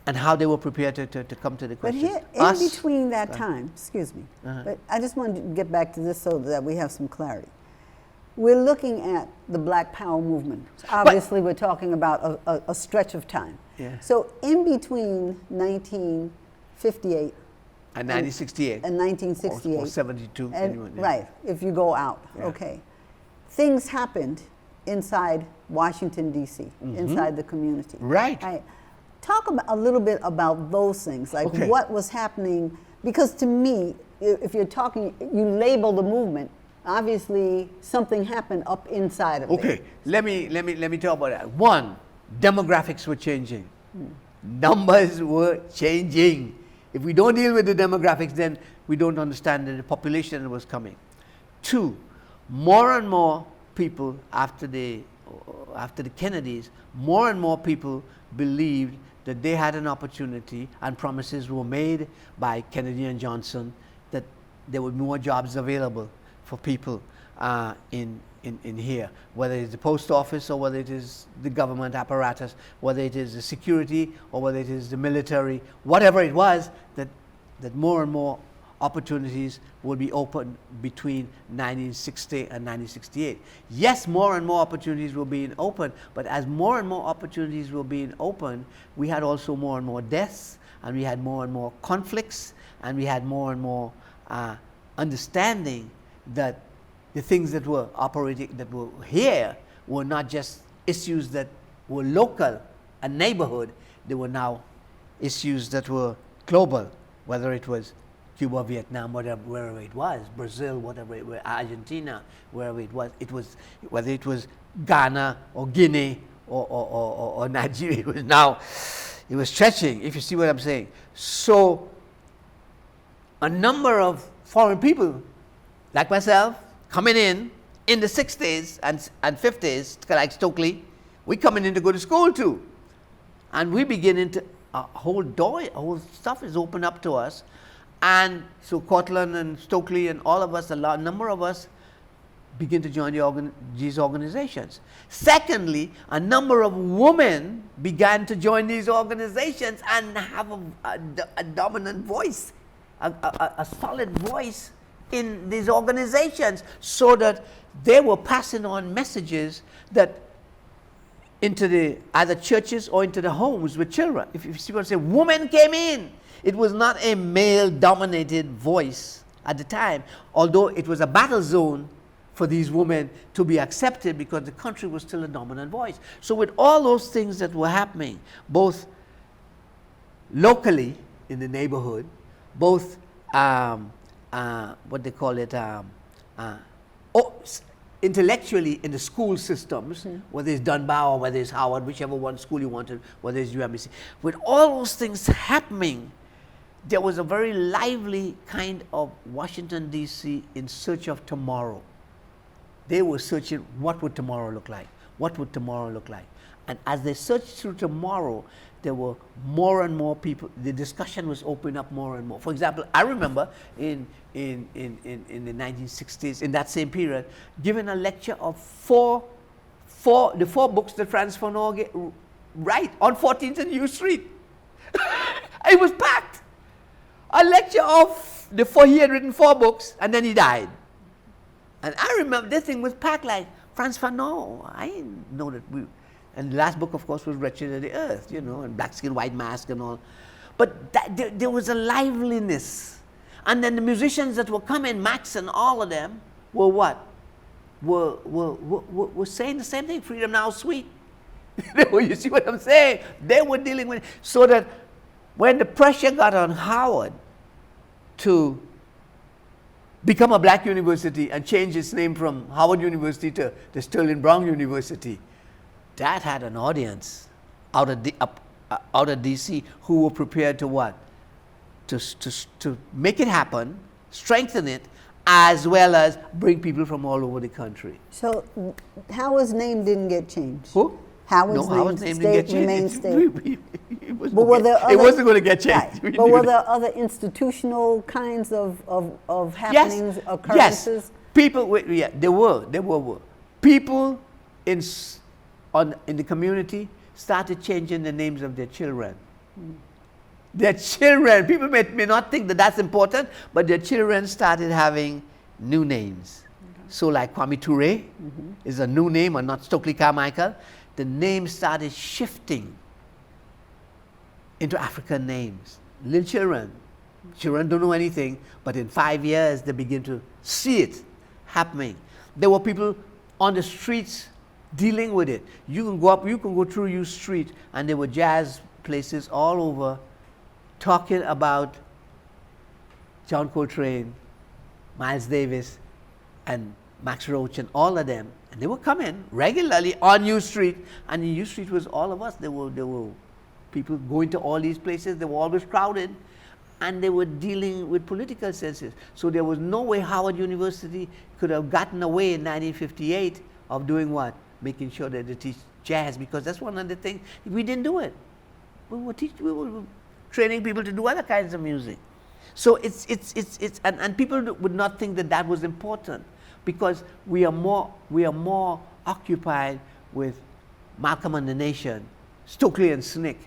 and how they were prepared to come to the question. But here, in between that time, excuse me, but I just wanted to get back to this so that we have some clarity. We're looking at the Black Power movement. Obviously, we're talking about a stretch of time. Yeah. So in between 1958 and 1968. And 1968. Or 72. And, right, if you go out, okay. Things happened inside Washington, D.C., inside the community. Right. Talk a little bit about those things, like what was happening, because to me, if you're talking, you label the movement, obviously something happened up inside of it. Okay, let me talk about that. One, demographics were changing. Numbers were changing. If we don't deal with the demographics, then we don't understand the population that was coming. Two, more and more people after the Kennedys, more and more people believed that they had an opportunity, and promises were made by Kennedy and Johnson that there would be more jobs available for people in here, whether it's the post office or whether it is the government apparatus, whether it is the security or whether it is the military, whatever it was, that more and more opportunities will be open between 1960 and 1968. Yes, more and more opportunities were being open, but as more and more opportunities were being open, we had also more and more deaths, and we had more and more conflicts, and we had more and more understanding that the things that were operating, that were here, were not just issues that were local, a neighborhood. They were now issues that were global, whether it was Cuba, Vietnam, wherever it was, Brazil, whatever it was, Argentina, wherever it was, whether it was Ghana or Guinea or Nigeria, it was stretching, if you see what I'm saying. So a number of foreign people, like myself, coming in the 60s and 50s, like Stokely, we coming in to go to school too. And we begin into a whole stuff is opened up to us. And so Cortland and Stokely and all of us, a number of us, begin to join these organizations. Secondly, a number of women began to join these organizations and have a dominant voice, a solid voice in these organizations, so that they were passing on messages that into the either churches or into the homes with children. If you see what I'm saying, women came in. It was not a male-dominated voice at the time, although it was a battle zone for these women to be accepted because the country was still a dominant voice. So with all those things that were happening, both locally in the neighborhood, both what they call it, intellectually in the school systems, whether it's Dunbar or whether it's Howard, whichever one school you wanted, whether it's UMBC. With all those things happening, there was a very lively kind of Washington, D.C. in search of tomorrow. They were searching, what would tomorrow look like? What would tomorrow look like? And as they searched through tomorrow, there were more and more people. The discussion was opening up more and more. For example, I remember in the 1960s, in that same period, giving a lecture of the four books that Franz Fanon write on 14th and U Street. It was packed. A lecture of he had written 4 books, and then he died. And I remember this thing was packed like Franz Fanon. I didn't know that and the last book, of course, was Wretched of the Earth, and Black Skin, White Mask and all. But there was a liveliness. And then the musicians that were coming, Max and all of them, were what? Were saying the same thing, freedom now sweet. You see what I'm saying? They were dealing with it. So that when the pressure got on Howard to become a black university and change its name from Howard University to the Sterling Brown University, that had an audience out of D.C. who were prepared to what? To make it happen, strengthen it, as well as bring people from all over the country. So Howard's name didn't get changed? Who? Howard's name remained stable. It wasn't going to get changed. Right. But were there other institutional kinds of happenings, occurrences? Yes. People, there were. People in the community started changing the names of their children. Their children, people may not think that that's important, but their children started having new names. Okay. So like Kwame Ture is a new name, or not Stokely Carmichael. The name started shifting into African names. Little children don't know anything, but in 5 years they begin to see it happening. There were people on the streets dealing with it. You can go through U Street, and there were jazz places all over talking about John Coltrane, Miles Davis, and Max Roach, and all of them. And they were coming regularly on U Street, and U Street was all of us. There were people going to all these places. They were always crowded, and they were dealing with political senses. So there was no way Howard University could have gotten away in 1958 of doing what? Making sure that they teach jazz, because that's one of the things. We didn't do it. We were training people to do other kinds of music. So and people would not think that was important, because we are more occupied with Malcolm and the Nation, Stokely and Snick,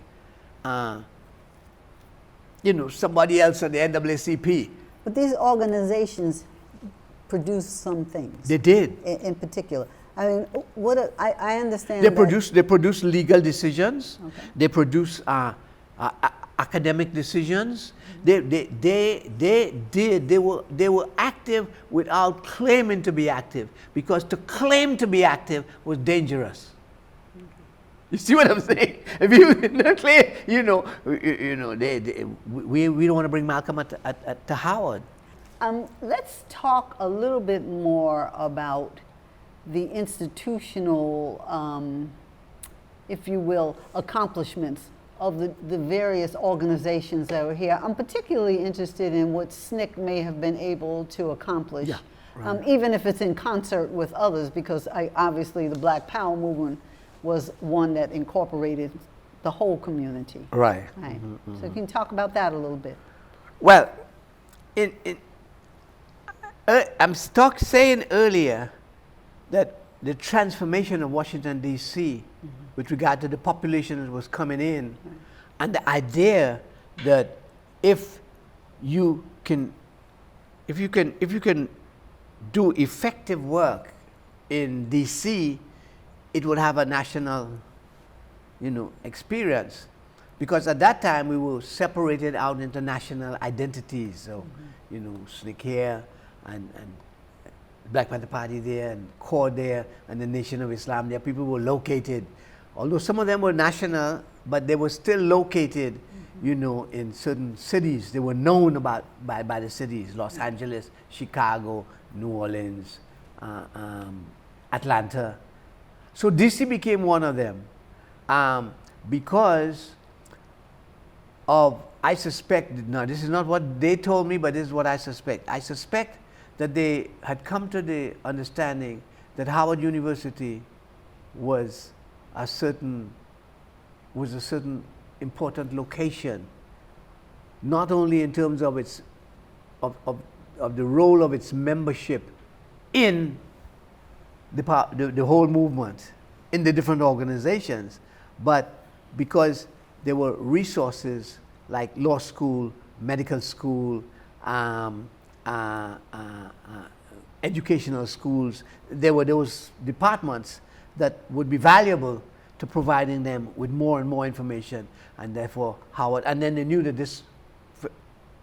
somebody else on the NAACP. But these organizations produced some things. They did. In particular. I mean, I understand. They produce legal decisions. Okay. They produce academic decisions. They were active without claiming to be active, because to claim to be active was dangerous. You see what I'm saying? If you not claim, we don't want to bring Malcolm to Howard. Let's talk a little bit more about the institutional, if you will, accomplishments of the various organizations that were here. I'm particularly interested in what SNCC may have been able to accomplish, even if it's in concert with others, because obviously the Black Power movement was one that incorporated the whole community. Right. So can you talk about that a little bit? Well, I'm saying earlier that the transformation of Washington, D.C., with regard to the population that was coming in, and the idea that if you can do effective work in D.C., it would have a national, experience, because at that time we were separated out into national identities. So, SNCC here, and Black Panther Party there, and CORE there, and the Nation of Islam there. People were located, although some of them were national, but they were still located, in certain cities. They were known by the cities: Los Angeles, Chicago, New Orleans, Atlanta. So DC became one of them, because of, I suspect, now this is not what they told me, but this is what I suspect. I suspect that they had come to the understanding that Howard University was a certain important location, not only in terms of its of the role of its membership in the whole movement, in the different organizations, but because there were resources like law school, medical school, educational schools. There were those departments that would be valuable to providing them with more and more information, and therefore Howard. And then they knew that this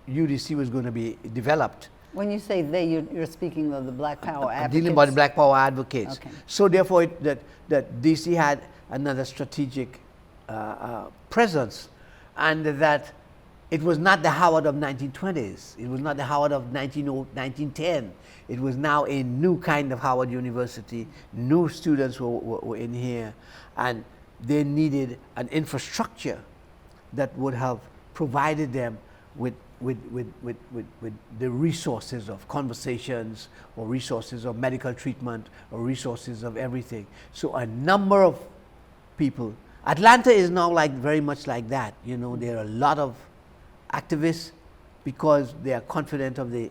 UDC was going to be developed. When you say they, you're speaking of the Black Power advocates? Dealing about the Black Power advocates. Okay. So therefore, that DC had another strategic presence, and that it was not the Howard of 1920s. It was not the Howard of 1910. It was now a new kind of Howard University. New students were in here, and they needed an infrastructure that would have provided them with the resources of conversations, or resources of medical treatment, or resources of everything. So a number of people. Atlanta is now very much like that. There are a lot of activists, because they are confident of the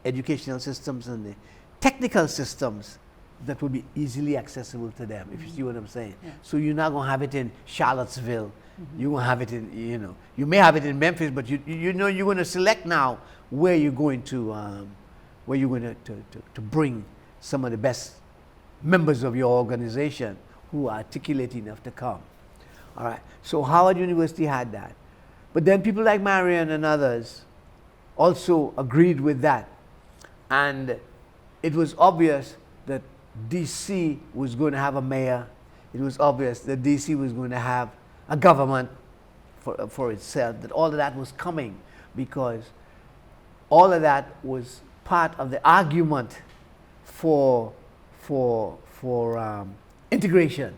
educational systems and the technical systems that will be easily accessible to them, if you see what I'm saying. Yeah. So you're not going to have it in Charlottesville. You're going to have it in, you may have it in Memphis, but you're going to select now where you're going to bring some of the best members of your organization who are articulate enough to come. All right. So Howard University had that. But then people like Marion and others also agreed with that. And it was obvious that DC was going to have a mayor. It was obvious that DC was going to have a government for itself, that all of that was coming, because all of that was part of the argument for integration.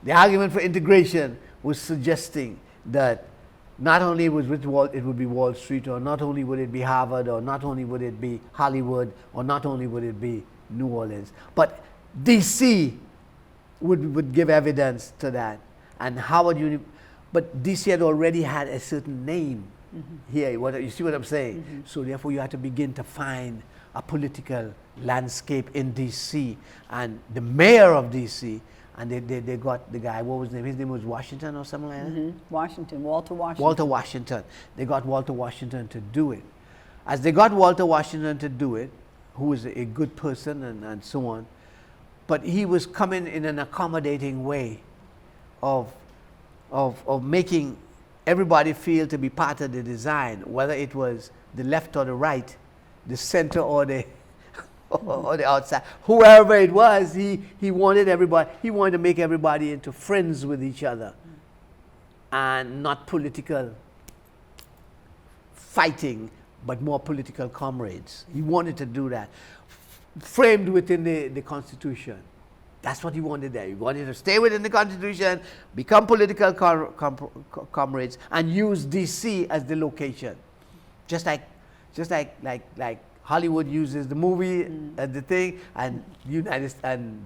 The argument for integration was suggesting that not only it would be Wall Street, or not only would it be Harvard, or not only would it be Hollywood, or not only would it be New Orleans, but DC would give evidence to that. And but DC had already had a certain name here. You see what I'm saying? So therefore you had to begin to find a political landscape in DC. And the mayor of DC, and they got the guy, what was his name? His name was Washington or something like that? Washington, Walter Washington. Walter Washington. They got Walter Washington to do it. As they got Walter Washington to do it, who was a good person and so on, but he was coming in an accommodating way of making everybody feel to be part of the design, whether it was the left or the right, the center or the or the outside, whoever it was, he wanted everybody, he wanted to make everybody into friends with each other and not political fighting, but more political comrades. He wanted to do that, framed within the Constitution. That's what he wanted there. He wanted to stay within the Constitution, become political comrades, and use D.C. as the location. Just like Hollywood uses the movie as the thing, and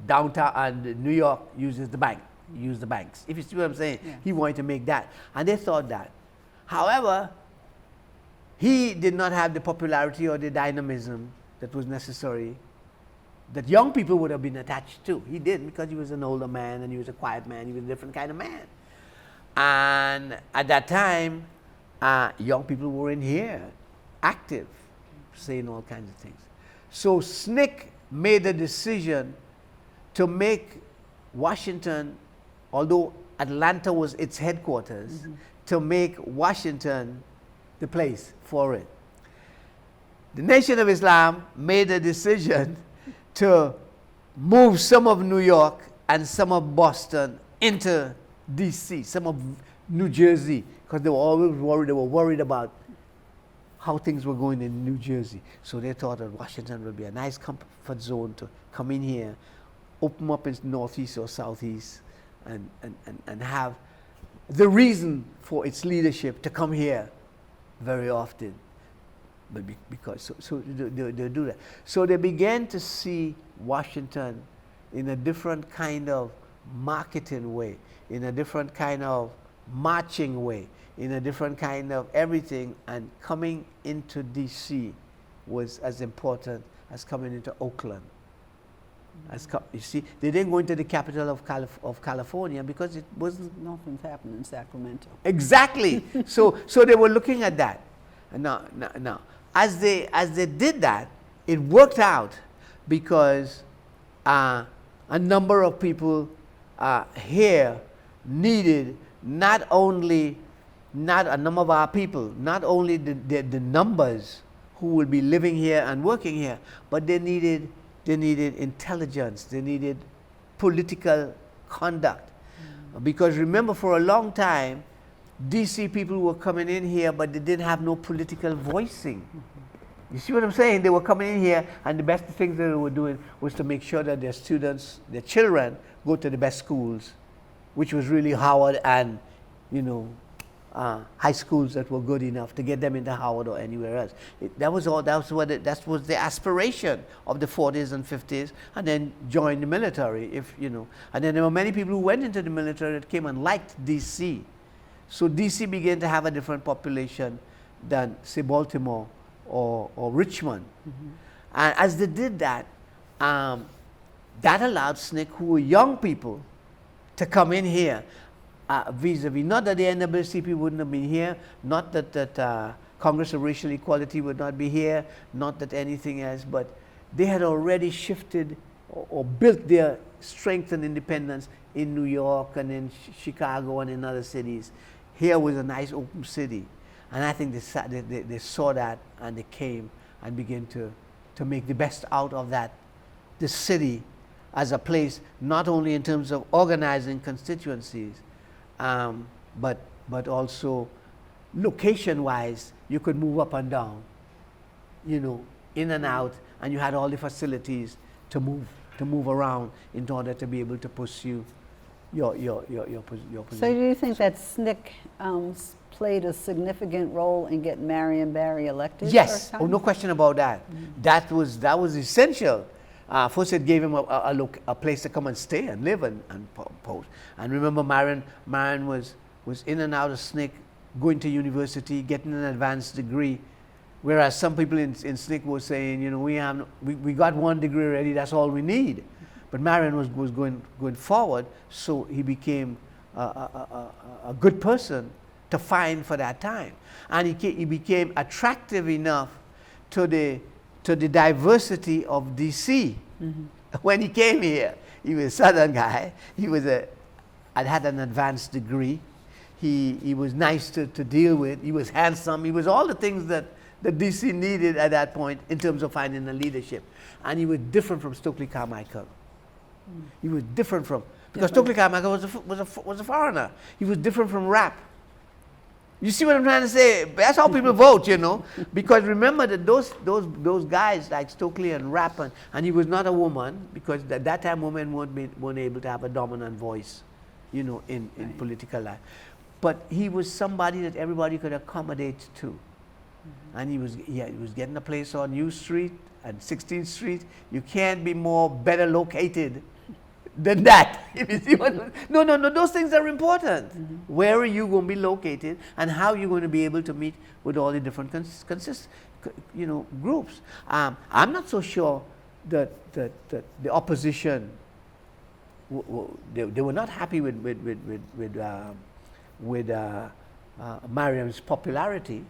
downtown and New York uses the banks. If you see what I'm saying, yeah. He wanted to make that, and they thought that. However, he did not have the popularity or the dynamism that was necessary, that young people would have been attached to. He didn't, because he was an older man and he was a quiet man. He was a different kind of man. And at that time, young people were in here, active, saying all kinds of things. So SNCC made a decision to make Washington, although Atlanta was its headquarters, to make Washington the place for it. The Nation of Islam made a decision to move some of New York and some of Boston into D.C., some of New Jersey, because they were always worried. They were worried about how things were going in New Jersey. So they thought that Washington would be a nice comfort zone to come in here, open up in northeast or southeast, and have the reason for its leadership to come here very often. But because they do that. So they began to see Washington in a different kind of marketing way, in a different kind of marching way, in a different kind of everything, and coming into D.C. was as important as coming into Oakland. You see, they didn't go into the capital of California because it wasn't. Nothing's happening in Sacramento. Exactly. so they were looking at that. Now, as they did that, it worked out because a number of people here needed not a number of our people, not only the numbers who will be living here and working here, but they needed intelligence, they needed political conduct. Because remember, for a long time, DC people were coming in here, but they didn't have no political voicing. You see what I'm saying? They were coming in here, and the best things that they were doing was to make sure that their students, their children, go to the best schools, which was really Howard and, high schools that were good enough to get them into Howard or anywhere else. That was the aspiration of the 40s and 50s, and then join the military, And then there were many people who went into the military that came and liked DC. So DC began to have a different population than, say, Baltimore or Richmond. And as they did that, that allowed SNCC, who were young people, to come in here. Vis-a-vis, not that the NAACP wouldn't have been here, not that Congress of Racial Equality would not be here, not that anything else, but they had already shifted or built their strength and independence in New York and in Chicago and in other cities. Here was a nice open city, and I think they saw that, and they came and began to make the best out of that, the city as a place, not only in terms of organizing constituencies, but also location-wise, you could move up and down, in and out, and you had all the facilities to move around in order to be able to pursue your position. So do you think that SNCC played a significant role in getting Marion Barry elected? Yes. First time? Oh, no question about that. That was essential. First, it gave him a place to come and stay and live and post. And remember, Marion was in and out of SNCC, going to university, getting an advanced degree, whereas some people in SNCC were saying, we got one degree already, that's all we need. But Marion was going forward, so he became a good person to find for that time, and he became attractive enough to the diversity of DC. When he came here, he was a Southern guy. He was had an advanced degree. he was nice to deal with. He was handsome. He was all the things that DC needed at that point in terms of finding a leadership. And he was different from Stokely Carmichael. He was different from, because Stokely Carmichael was a foreigner. He was different from Rap. You see what I'm trying to say? That's how people vote, you know. Because remember that those guys like Stokely and Rap, and he was not a woman, because at that time women weren't able to have a dominant voice, you know, in political life. But he was somebody that everybody could accommodate to. And he was getting a place on U Street and 16th Street. You can't be better located than that. No, those things are important. Where are you going to be located, and how are you going to be able to meet with all the different groups? I'm not so sure that the opposition, they were not happy with Mariam's popularity.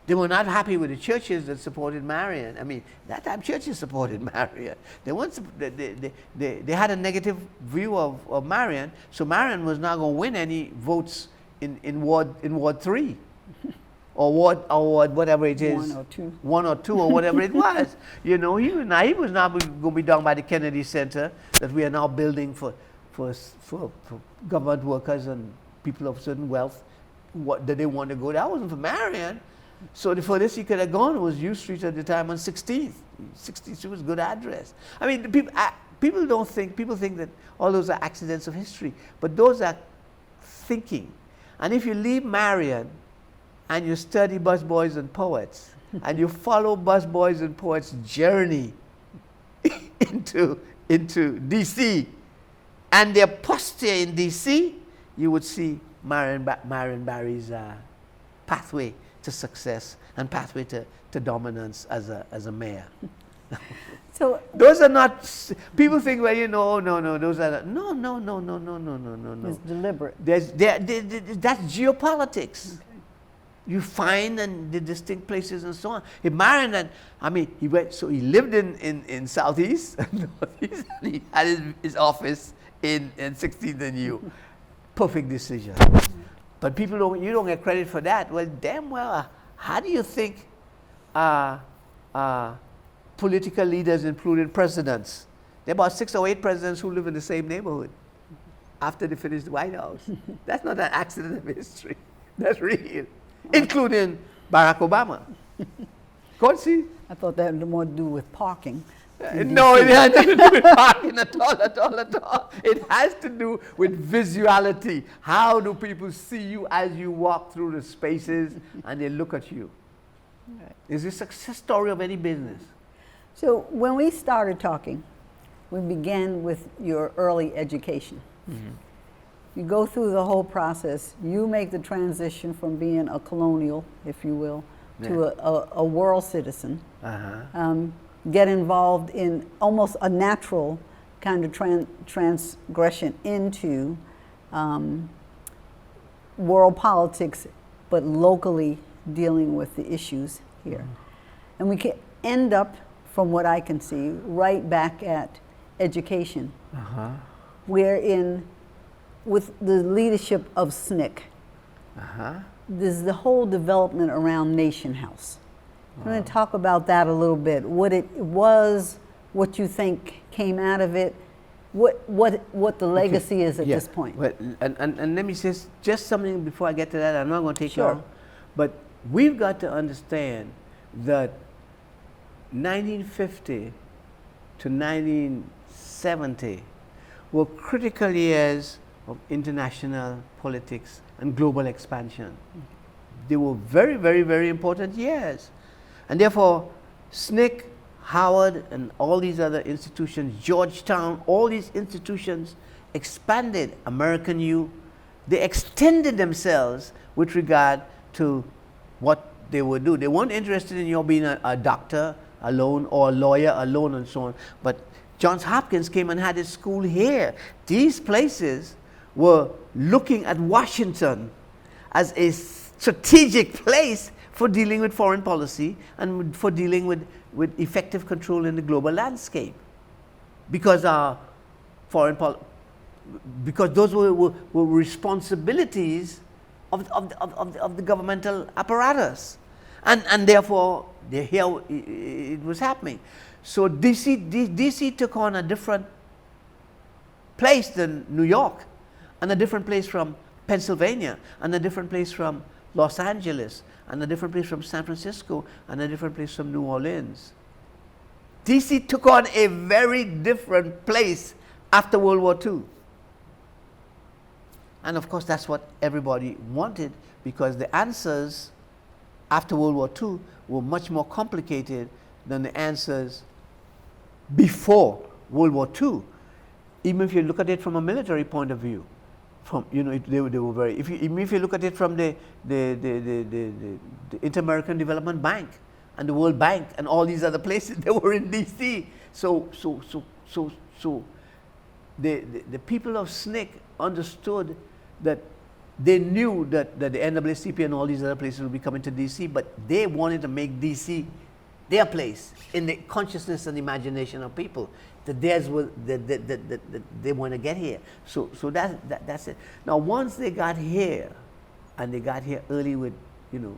They were not happy with the churches that supported Marian. I mean, that time churches supported Marian. They had a negative view of Marian, so Marian was not going to win any votes in Ward 3 or Ward whatever it is. 1 or 2 or whatever it was. You know, he was not going to be done by the Kennedy Center that we are now building for government workers and people of certain wealth that they want to go. That wasn't for Marian. So the furthest he could have gone was U Street at the time on 16th. 16th was a good address. I mean, people think that all those are accidents of history, but those are thinking. And if you leave Marian and you study busboys and poets, and you follow busboys and poets' journey into DC and their posture in DC, you would see Marion Barry's pathway to success and pathway to dominance as a mayor. So those are not, people think, well, you know, no, those are not, no. It's deliberate. That's geopolitics. Okay. You find the distinct places and so on. If Marion, he lived in Southeast and Northeast, and he had his office in 16th and U. Perfect decision. But you don't get credit for that. Well, damn well, how do you think political leaders, including presidents, there are about 6 or 8 presidents who live in the same neighborhood after they finish the White House? That's not an accident of history. That's real. Including Barack Obama. Go and see. I thought that had more to do with parking. No, it has nothing to do with parking at all. It has to do with visuality. How do people see you as you walk through the spaces and they look at you? Right. It's a success story of any business. So when we started talking, we began with your early education. Mm-hmm. You go through the whole process. You make the transition from being a colonial, if you will, to a world citizen. Uh-huh. Get involved in almost a natural kind of transgression into world politics, but locally dealing with the issues here. Mm-hmm. And we can end up, from what I can see, right back at education, wherein with the leadership of SNCC, there's the whole development around Nation House. I'm going to talk about that a little bit. What it was, what you think came out of it, what the legacy is at this point. Well, and let me say just something before I get to that. I'm not going to take long, but we've got to understand that 1950 to 1970 were critical years of international politics and global expansion. They were very, very, very important years. And therefore, SNCC, Howard, and all these other institutions, Georgetown, all these institutions expanded American U. They extended themselves with regard to what they would do. They weren't interested in you being a doctor alone or a lawyer alone and so on. But Johns Hopkins came and had his school here. These places were looking at Washington as a strategic place for dealing with foreign policy and for dealing with effective control in the global landscape. Because because those were responsibilities of the governmental apparatus. And therefore, here it was happening. So DC took on a different place than New York, and a different place from Pennsylvania, and a different place from Los Angeles, and a different place from San Francisco, and a different place from New Orleans. DC took on a very different place after World War II. And of course, that's what everybody wanted, because the answers after World War II were much more complicated than the answers before World War II. Even if you look at it from a military point of view, they were very. Even if you look at it from the Inter-American Development Bank and the World Bank and all these other places, they were in D.C. So the people of SNCC understood that they knew that the NAACP and all these other places would be coming to D.C., but they wanted to make D.C. their place in the consciousness and imagination of people. That theirs was that they want to get here. So that's it. Now, once they got here, and they got here early with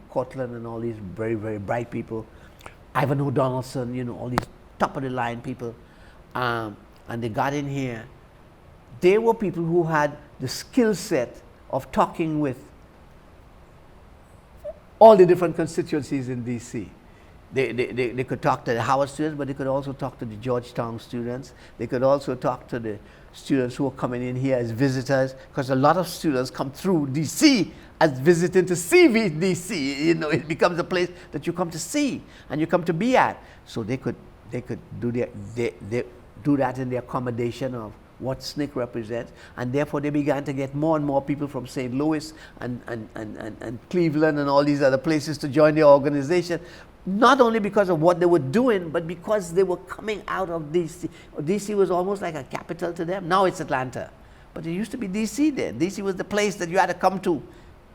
Cortland and all these very, very bright people, Ivanhoe Donaldson, all these top of the line people, and they got in here. They were people who had the skill set of talking with all the different constituencies in D.C. They could talk to the Howard students, but they could also talk to the Georgetown students. They could also talk to the students who are coming in here as visitors, because a lot of students come through D.C. as visiting to see D.C. It becomes a place that you come to see and you come to be at. So they could do that in the accommodation of what SNCC represents, and therefore they began to get more and more people from St. Louis and Cleveland and all these other places to join the organization, not only because of what they were doing, but because they were coming out of D.C. D.C. was almost like a capital to them. Now it's Atlanta, but it used to be D.C. there. D.C. was the place that you had to come to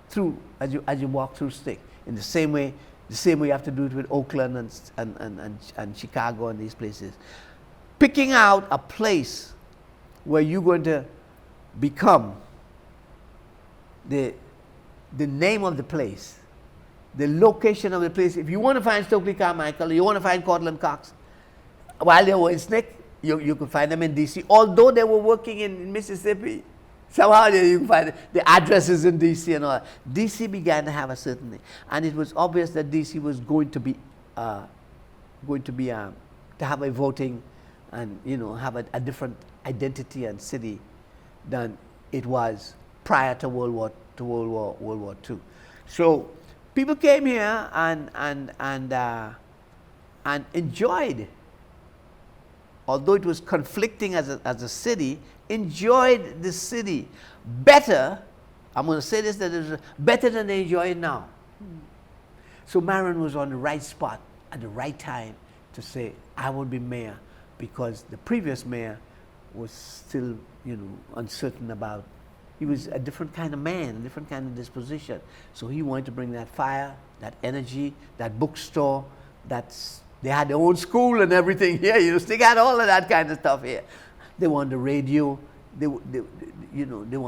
through as you walk through SNCC. In the same way you have to do it with Oakland and Chicago and these places. Picking out a place where you're going to become the name of the place, the location of the place. If you want to find Stokely Carmichael, or you want to find Cortland Cox, while they were in SNCC, you could find them in D.C. Although they were working in Mississippi, somehow you can find the addresses in D.C. and all that. D.C. began to have a certain thing, and it was obvious that D.C. was going to have a voting and have a different identity and city than it was prior to World War II. So people came here and enjoyed, although it was conflicting as a city, enjoyed the city better. I'm going to say this, that it was better than they enjoy it now. So Marion was on the right spot at the right time to say, I will be mayor, because the previous mayor was still, uncertain about. He was a different kind of man, a different kind of disposition. So he wanted to bring that fire, that energy, that bookstore. They had their own school and everything here. They got all of that kind of stuff here. They were on the radio. They were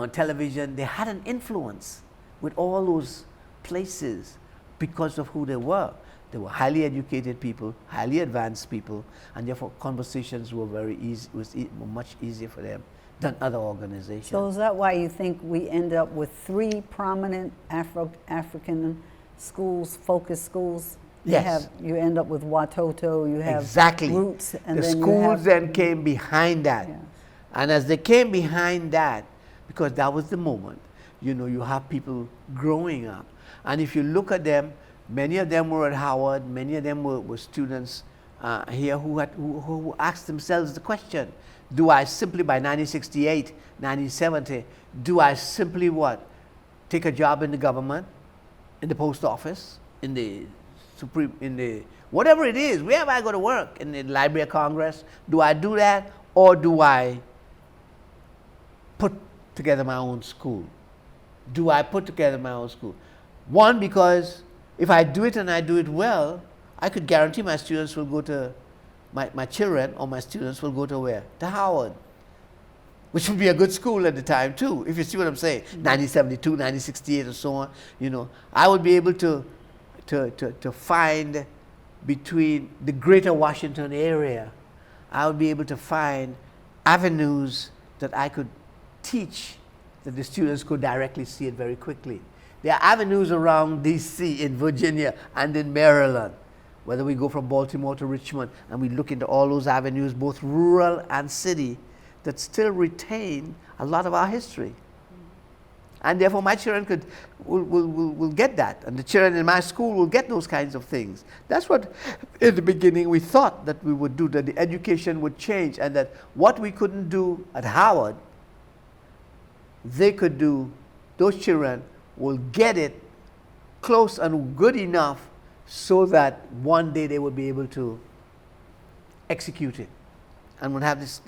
on television. They had an influence with all those places because of who they were. They were highly educated people, highly advanced people, and therefore conversations were very easy. Were much easier for them than other organizations. So is that why you think we end up with 3 prominent African schools, focused schools? Yes. You end up with Watoto, you have exactly. Roots, and the then schools then came behind that. Yes. And as they came behind that, because that was the moment, you have people growing up. And if you look at them, many of them were at Howard, many of them were students here who asked themselves the question, do I simply, by 1968, 1970, do I simply what? Take a job in the government, in the post office, in the whatever it is, wherever I go to work, in the Library of Congress, do I do that, or do I put together my own school? Do I put together my own school? One, because if I do it and I do it well, I could guarantee my students will go to, my children or my students will go to where? To Howard. which would be a good school at the time too, if you see what I'm saying, 1972, 1968 or so on, you know, I would be able to find between the greater Washington area, I would be able to find avenues that I could teach that the students could directly see it very quickly. There are avenues around DC, in Virginia, and in Maryland. Whether we go from Baltimore to Richmond and we look into all those avenues, both rural and city, that still retain a lot of our history. And therefore my children will get that. And the children in my school will get those kinds of things. That's what in the beginning we thought that we would do, that the education would change, and that what we couldn't do at Howard, they could do, those children will get it close and good enough so that one day they would be able to execute it and would have this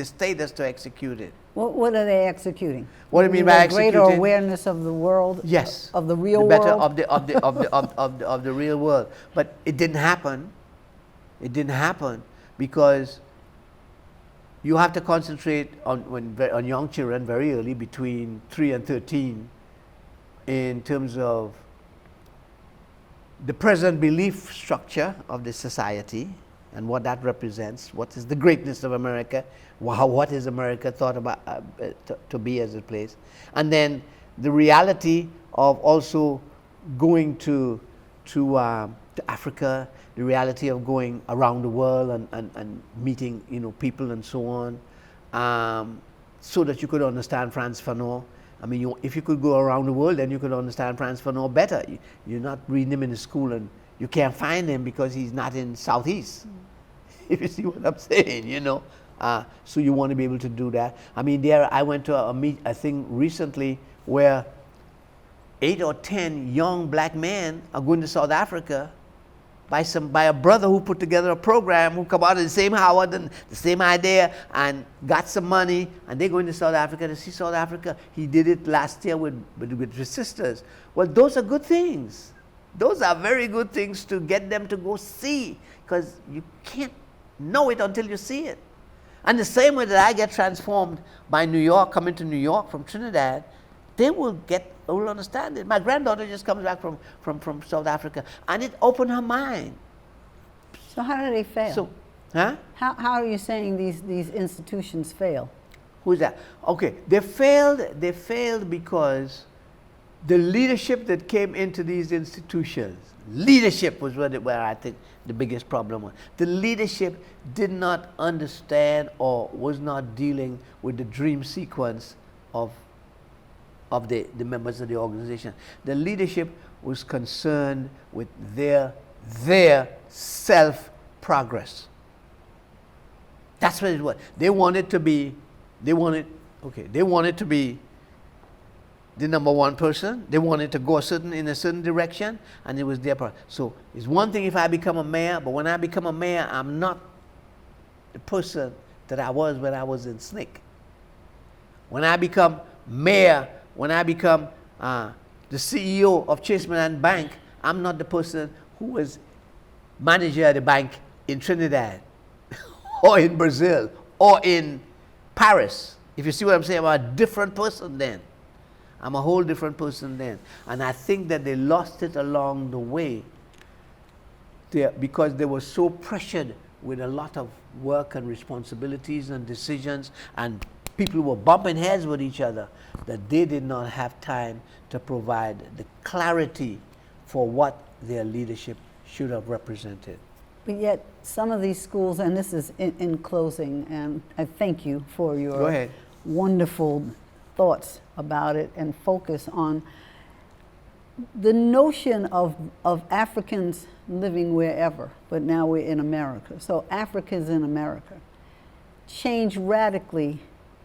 status to execute it. What are they executing? What do you mean by executing? Greater awareness of the world? Yes. Of the real better world? Of the real world. But it didn't happen. It didn't happen because you have to concentrate on young children very early, between 3 and 13, in terms of the present belief structure of the society and what that represents. What is the greatness of America? What is America thought about to be as a place? And then the reality of also going to Africa, the reality of going around the world and meeting, you know, people and so on, so that you could understand Frantz Fanon. I mean, if you could go around the world, then you could understand Frantz Fanon better. You're not reading him in the school, and you can't find him because he's not in Southeast. If you see what I'm saying, you know. So you want to be able to do that. I mean, I went to a thing recently where 8 or 10 young black men are going to South Africa by a brother who put together a program, who come out of the same Howard and the same idea and got some money, and they're going to South Africa to see South Africa. He did it last year with his sisters. Well, those are good things. Those are very good things to get them to go see, because you can't know it until you see it. And the same way that I get transformed by New York, coming to New York from Trinidad, they will understand it. My granddaughter just comes back from South Africa, and it opened her mind. So how do they fail? So, huh? How are you saying these institutions fail? Who's that? Okay, they failed because the leadership that came into these institutions, leadership was where I think the biggest problem was. The leadership did not understand or was not dealing with the dream sequence of the members of the organization. The leadership was concerned with their self-progress. That's what it was. They wanted to be the number one person. They wanted to go in a certain direction, and it was their part. So it's one thing if I become a mayor, but when I become a mayor, I'm not the person that I was when I was in SNCC. When I become mayor, when I become the CEO of Chaseman Bank, I'm not the person who was manager at the bank in Trinidad or in Brazil or in Paris. If you see what I'm saying, I'm a different person then. I'm a whole different person then. And I think that they lost it along the way because they were so pressured with a lot of work and responsibilities and decisions, and people were bumping heads with each other, that they did not have time to provide the clarity for what their leadership should have represented. But yet, some of these schools, and this is in closing, and I thank you for your wonderful thoughts about it and focus on the notion of Africans living wherever, but now we're in America. So Africans in America changed radically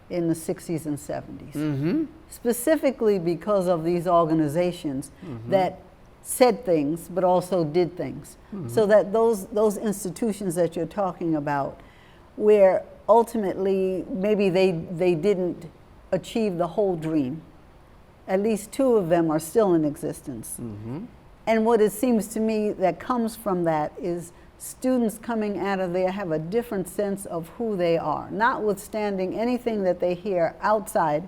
in the 60s and 70s, specifically because of these organizations that said things but also did things. So that those institutions that you're talking about, where ultimately maybe they didn't achieve the whole dream, at least 2 of them are still in existence. And what it seems to me that comes from that is students coming out of there have a different sense of who they are, notwithstanding anything that they hear outside,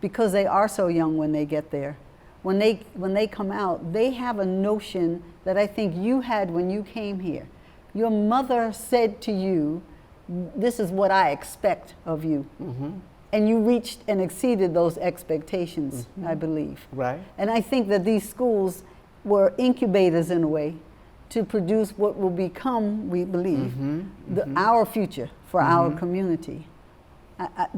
because they are so young when they get there. When they come out, they have a notion that I think you had when you came here. Your mother said to you, this is what I expect of you. Mm-hmm. And you reached and exceeded those expectations, mm-hmm. I believe. Right. And I think that these schools were incubators in a way to produce what will become, we believe, mm-hmm. Our future for mm-hmm. our community.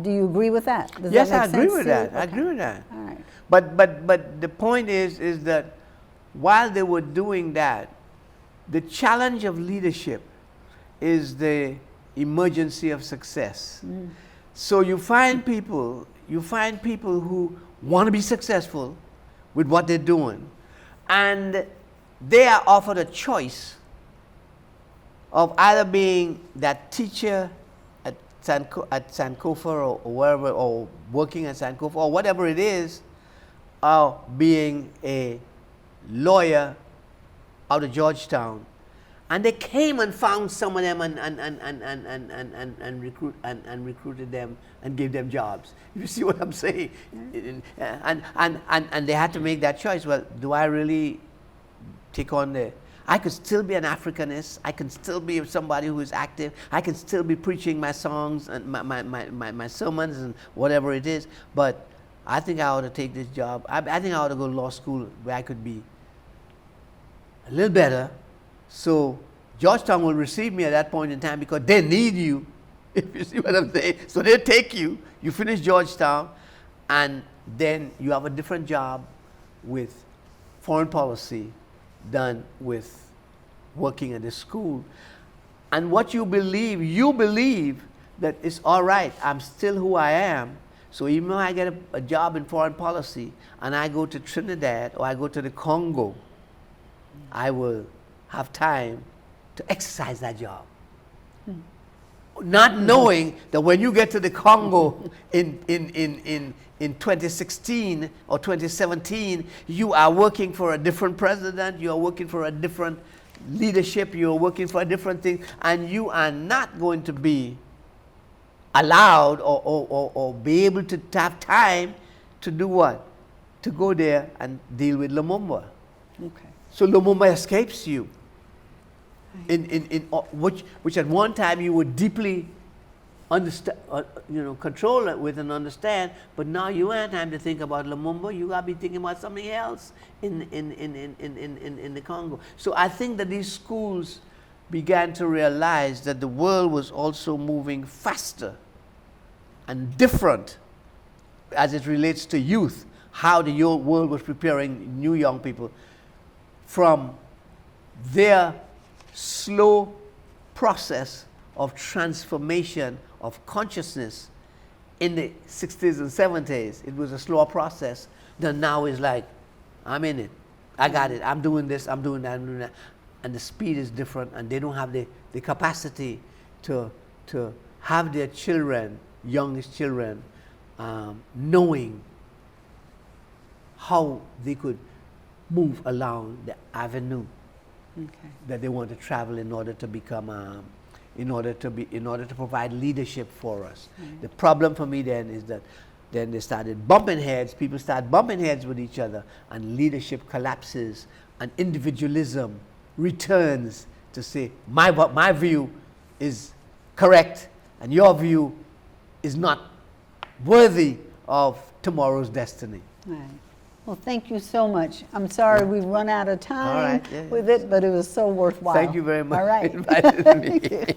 Do you agree with that? Does yes, that I make agree sense with to you? that. Okay. I agree with that. All right. But the point is that while they were doing that, the challenge of leadership is the emergency of success. Mm. So you find people who want to be successful with what they're doing, and they are offered a choice of either being that teacher at Sankofa or wherever, or working at Sankofa or whatever it is, or being a lawyer out of Georgetown. And they came and found some of them and recruited them and gave them jobs. You see what I'm saying? And they had to make that choice. Well, do I really take on the... I could still be an Africanist. I can still be somebody who is active. I can still be preaching my songs and my sermons and whatever it is. But I think I ought to take this job. I think I ought to go to law school where I could be a little better. So Georgetown will receive me at that point in time because they need you, if you see what I'm saying. So they take you, you finish Georgetown, and then you have a different job with foreign policy done with working at the school. And what you believe that it's all right, I'm still who I am. So even though I get a job in foreign policy and I go to Trinidad or I go to the Congo, I will have time to exercise that job. Not knowing that when you get to the Congo in 2016 or 2017, you are working for a different president, you are working for a different leadership, you are working for a different thing, and you are not going to be allowed or be able to have time to do what? To go there and deal with Lumumba. Okay. So Lumumba escapes you, which at one time you would deeply understand, control it with and understand. But now you ain't time to think about Lumumba. You gotta be thinking about something else in the Congo. So I think that these schools began to realize that the world was also moving faster and different as it relates to youth. How the world was preparing new young people from their slow process of transformation of consciousness in the 60s and 70s. It was a slower process than now is like, I'm in it, I got it, I'm doing this, I'm doing that, I'm doing that. And the speed is different, and they don't have the capacity to have their children, youngest children, knowing how they could move along the avenue that they want to travel in order to become, in order to provide leadership for us. The problem for me then is that then they started bumping heads. People start bumping heads with each other, and leadership collapses, and individualism returns to say my view is correct, and your view is not worthy of tomorrow's destiny. Right. Well, thank you so much. I'm sorry we've run out of time All right, with it, but it was so worthwhile. Thank you very much All right. for inviting me.